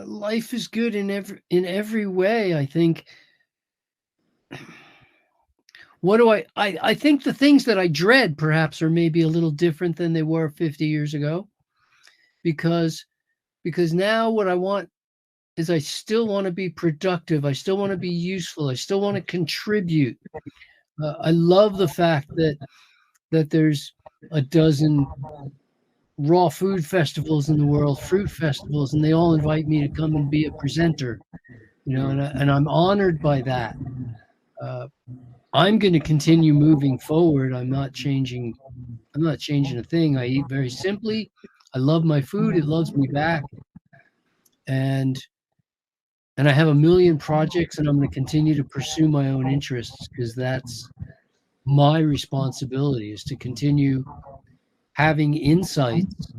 life is good in every way. I think. What do I think the things that I dread perhaps are maybe a little different than they were 50 years ago, because now what I want is, I still want to be productive. I still want to be useful. I still want to contribute. I love the fact that there's a dozen raw food festivals in the world, fruit festivals, and they all invite me to come and be a presenter, and I'm honored by that. I'm going to continue moving forward. I'm not changing a thing. I eat very simply. I love my food. It loves me back. And I have a million projects, and I'm going to continue to pursue my own interests, because that's my responsibility, is to continue having insights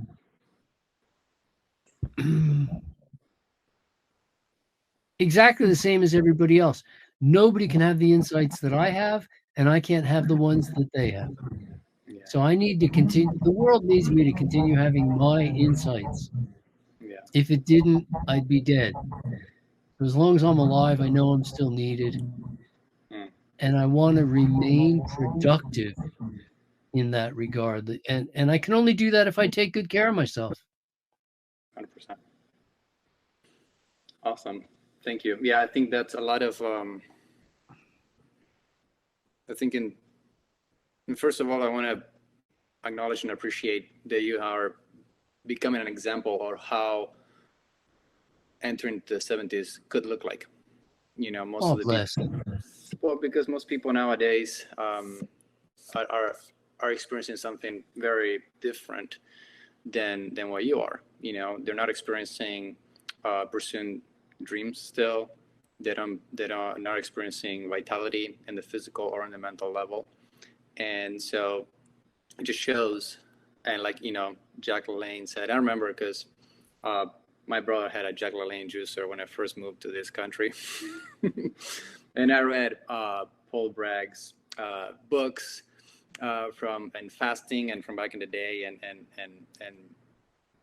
exactly the same as everybody else. Nobody can have the insights that I have, and I can't have the ones that they have. Yeah. So I need to continue. The world needs me to continue having my insights. Yeah. If it didn't, I'd be dead. So as long as I'm alive, I know I'm still needed. And I want to remain productive in that regard. And I can only do that if I take good care of myself. 100%. Awesome. Thank you. Yeah, I think that's a lot of, I think first of all, I want to acknowledge and appreciate that you are becoming an example of how entering the 70s could look like. Most of the people. Well, because most people nowadays are experiencing something very different than what you are. They're not experiencing pursuing dreams still. They're not experiencing vitality in the physical or in the mental level, and so it just shows. And Jack LaLanne said, I remember because my brother had a Jack LaLanne juicer when I first moved to this country, and I read Paul Bragg's books from fasting and from back in the day, and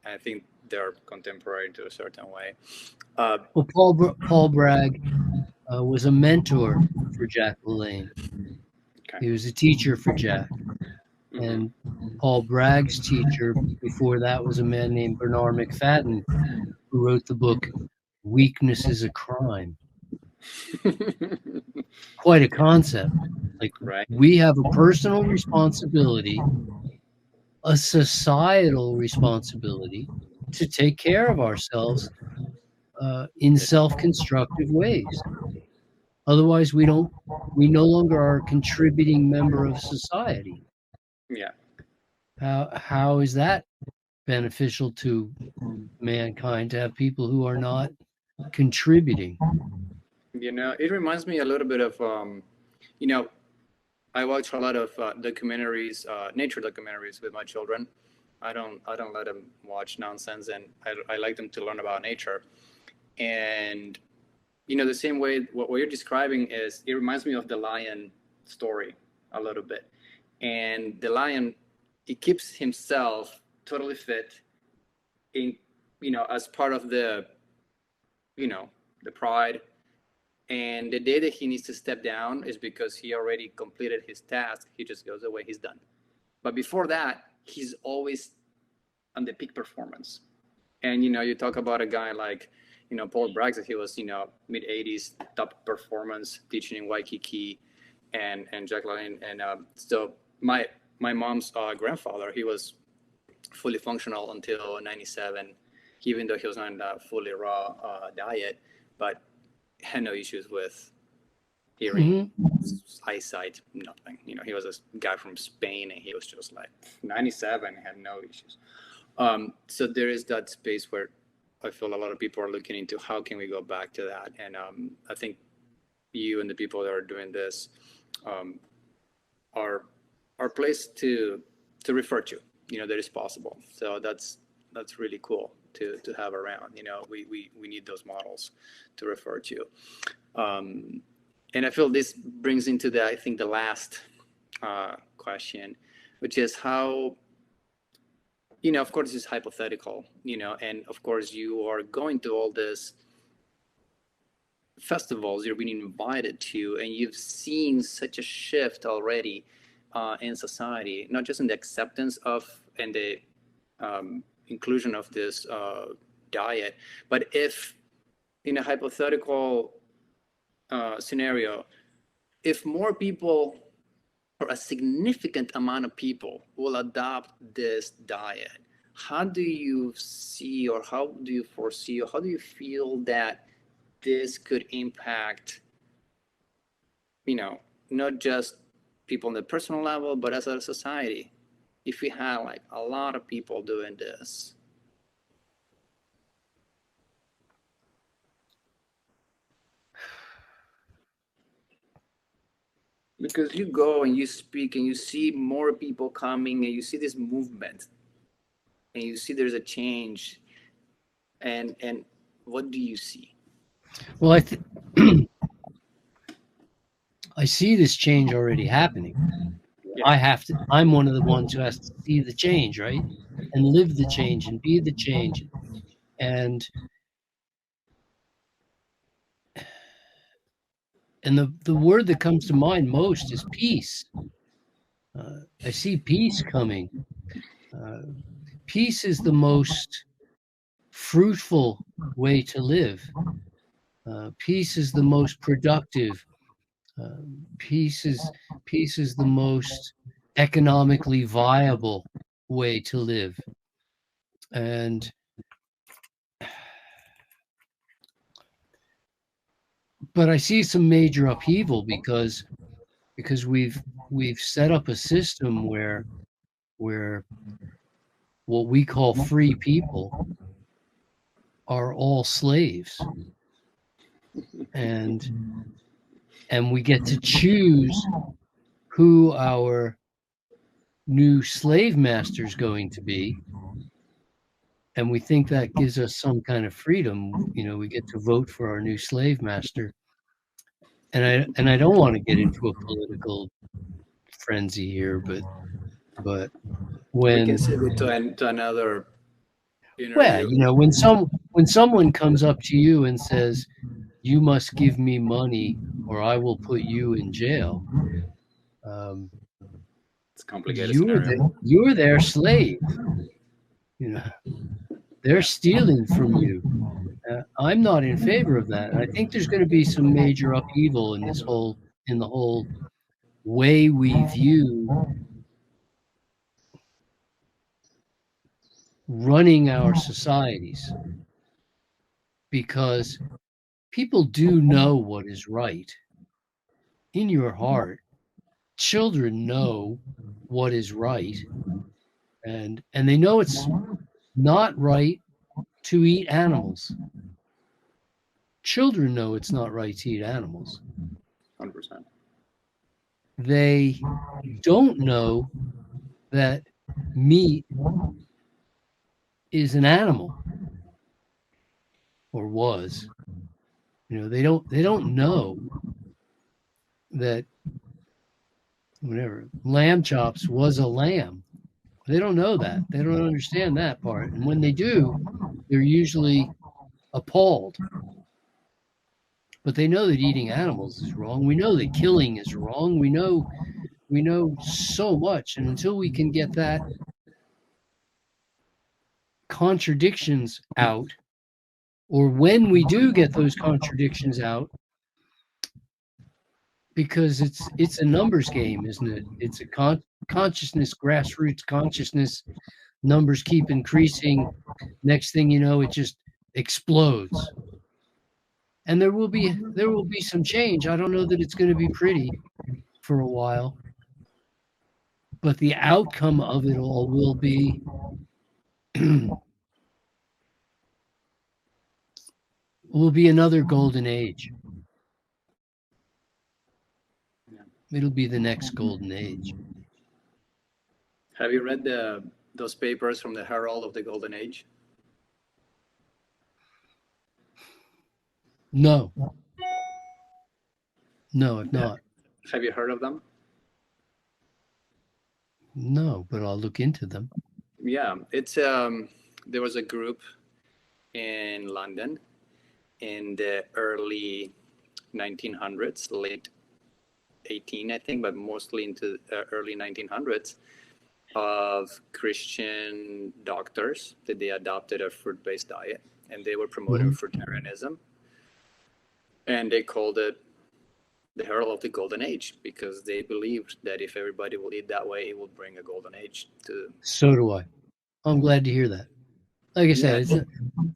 I think they're contemporary to a certain way. Well, Paul Bragg was a mentor for Jack LaLanne. Okay. He was a teacher for Jack. Mm-hmm. And Paul Bragg's teacher before that was a man named Bernard McFadden, who wrote the book Weakness is a Crime. Quite a concept. Right. We have a personal responsibility, a societal responsibility to take care of ourselves in self-constructive ways. Otherwise, we no longer are a contributing member of society. Yeah. How is that beneficial to mankind, to have people who are not contributing? It reminds me a little bit of, I watch a lot of documentaries, nature documentaries with my children. I don't let them watch nonsense, and I like them to learn about nature. And the same way what you're describing is, it reminds me of the lion story a little bit. And the lion, he keeps himself totally fit in, as part of the pride. And the day that he needs to step down is because he already completed his task. He just goes away, he's done. But before that, he's always on the peak performance. And, you talk about a guy like, Paul Bragg, he was, mid-80s, top performance, teaching in Waikiki, and Jack LaLanne. And so my mom's grandfather, he was fully functional until 97, even though he was on a fully raw diet, but had no issues with hearing, eyesight, nothing. You know, he was a guy from Spain, and he was just like 97, had no issues. So there is that space where I feel a lot of people are looking into how can we go back to that. And I think you and the people that are doing this are placed to refer to, you know, that is possible. So that's really cool to have around. You know, we need those models to refer to. And I feel this brings into I think the last question, which is how, you know, of course it's hypothetical, you know, and of course you are going to all this festivals you're being invited to, and you've seen such a shift already in society, not just in the acceptance of and the inclusion of this diet, but if in a hypothetical scenario, if more people or a significant amount of people will adopt this diet, how do you see, or how do you foresee, or how do you feel that this could impact, you know, not just people on the personal level, but as a society, if we had like a lot of people doing this? Because you go and you speak and you see more people coming and you see this movement and you see there's a change, and what do you see? Well, I see this change already happening. Yeah. I'm one of the ones who has to see the change, right? And live the change and be the change. And the word that comes to mind most is peace. I see peace coming. Peace is the most fruitful way to live. Peace is the most productive. Peace is the most economically viable way to live. And but I see some major upheaval because we've set up a system where what we call free people are all slaves, and we get to choose who our new slave master is going to be, and we think that gives us some kind of freedom. You know, we get to vote for our new slave master. And I don't want to get into a political frenzy here, but when we can save it to another interview. Well, you know, when someone comes up to you and says, "You must give me money, or I will put you in jail," it's a complicated scenario. You're their slave. You know, they're stealing from you. I'm not in favor of that. I think there's going to be some major upheaval in the whole way we view running our societies, because people do know what is right. In your heart, children know what is right, and they know it's not right to eat animals. Children know it's not right to eat animals. 100%. They don't know that meat is an animal, or was. You know, they don't know that whatever lamb chops was a lamb. They don't know that. They don't understand that part. And when they do, they're usually appalled. But they know that eating animals is wrong. We know that killing is wrong. We know so much. And until we can get that contradictions out, or when we do get those contradictions out, because it's a numbers game, isn't it? It's a consciousness, grassroots consciousness numbers keep increasing. Next thing you know, it just explodes. And there will be some change. I don't know that it's going to be pretty for a while, but the outcome of it all will be another golden age. It'll be the next golden age. Have you read those papers from the Herald of the Golden Age? No. No, I've not. Have you heard of them? No, but I'll look into them. Yeah, it's there was a group in London in the early 1900s, late 18, I think, but mostly into early 1900s, of Christian doctors that they adopted a fruit-based diet, and they were promoting fruitarianism, and they called it the Herald of the Golden Age because they believed that if everybody will eat that way, it will bring a golden age to. So do I. I'm glad to hear that. Like I said, it's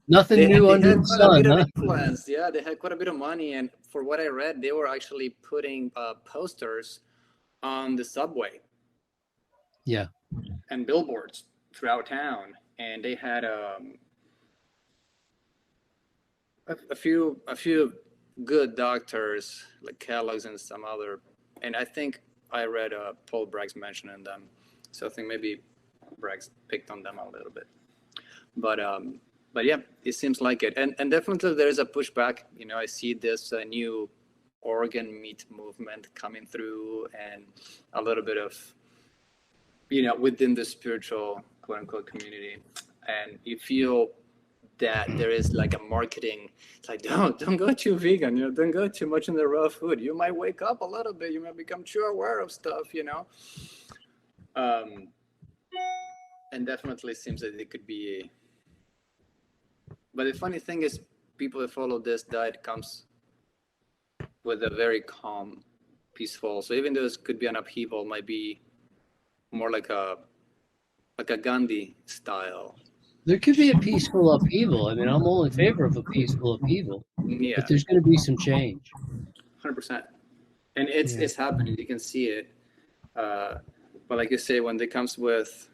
nothing new under the sun. Influence. Yeah, they had quite a bit of money, and for what I read, they were actually putting posters on the subway. Yeah. And billboards throughout town, and they had a few good doctors like Kellogg's and some other, and I think I read Paul Bragg's mentioning them, so I think maybe Bragg's picked on them a little bit, but yeah, it seems like it, and definitely there is a pushback. You know, I see this new organ meat movement coming through, and a little bit of, you know, within the spiritual quote unquote community, and you feel that there is like a marketing. It's like, don't go too vegan, you know, don't go too much in the raw food. You might wake up a little bit, you might become too aware of stuff, you know. And definitely seems that it could be. But the funny thing is, people that follow this diet comes with a very calm, peaceful. So even though it could be an upheaval, might be more like a Gandhi style. There could be a peaceful upheaval. I mean, I'm all in favor of a peaceful upheaval. Yeah. But there's going to be some change. 100%. And it's happening. You can see it. But like you say, when it comes with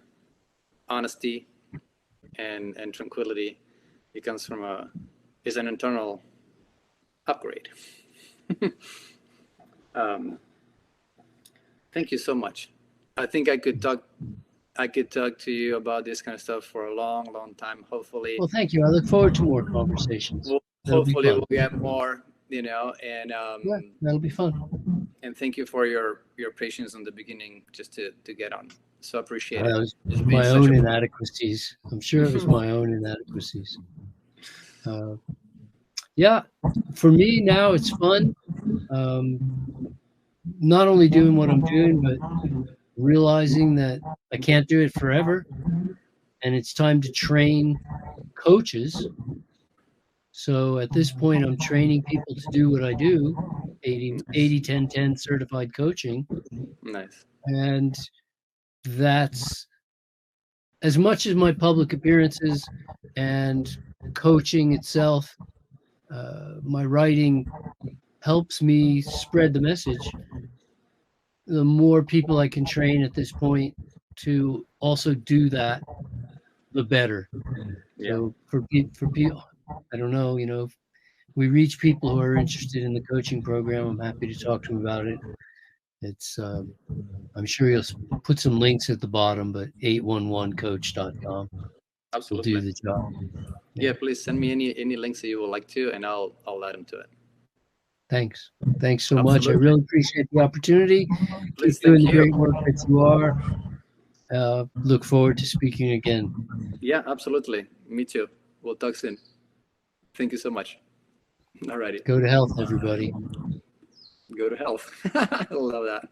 honesty and tranquility, it comes from it's an internal upgrade. Thank you so much. I think I could talk to you about this kind of stuff for a long, long time. Hopefully. Well, thank you. I look forward to more conversations. Hopefully we'll get more, you know, and yeah, that'll be fun. And thank you for your patience in the beginning, just to get on. So appreciate it. It was my own inadequacies. I'm sure it was my own inadequacies. Yeah, for me now it's fun. Not only doing what I'm doing, but realizing that I can't do it forever, and it's time to train coaches. So at this point, I'm training people to do what I do, 80-10-10 certified coaching. Nice. And that's, as much as my public appearances and coaching itself, my writing helps me spread the message. The more people I can train at this point to also do that, the better. Yeah. So for people, I don't know, you know, if we reach people who are interested in the coaching program, I'm happy to talk to them about it. It's, I'm sure you'll put some links at the bottom, but 811coach.com. Absolutely. Will do the job. Yeah, please send me any links that you would like to, and I'll add them to it. Thanks so much. I really appreciate the opportunity. Please, keep doing the great work that you are. Look forward to speaking again. Yeah, absolutely. Me too. We'll talk soon. Thank you so much. All righty. Go to health, everybody. Go to health. I love that.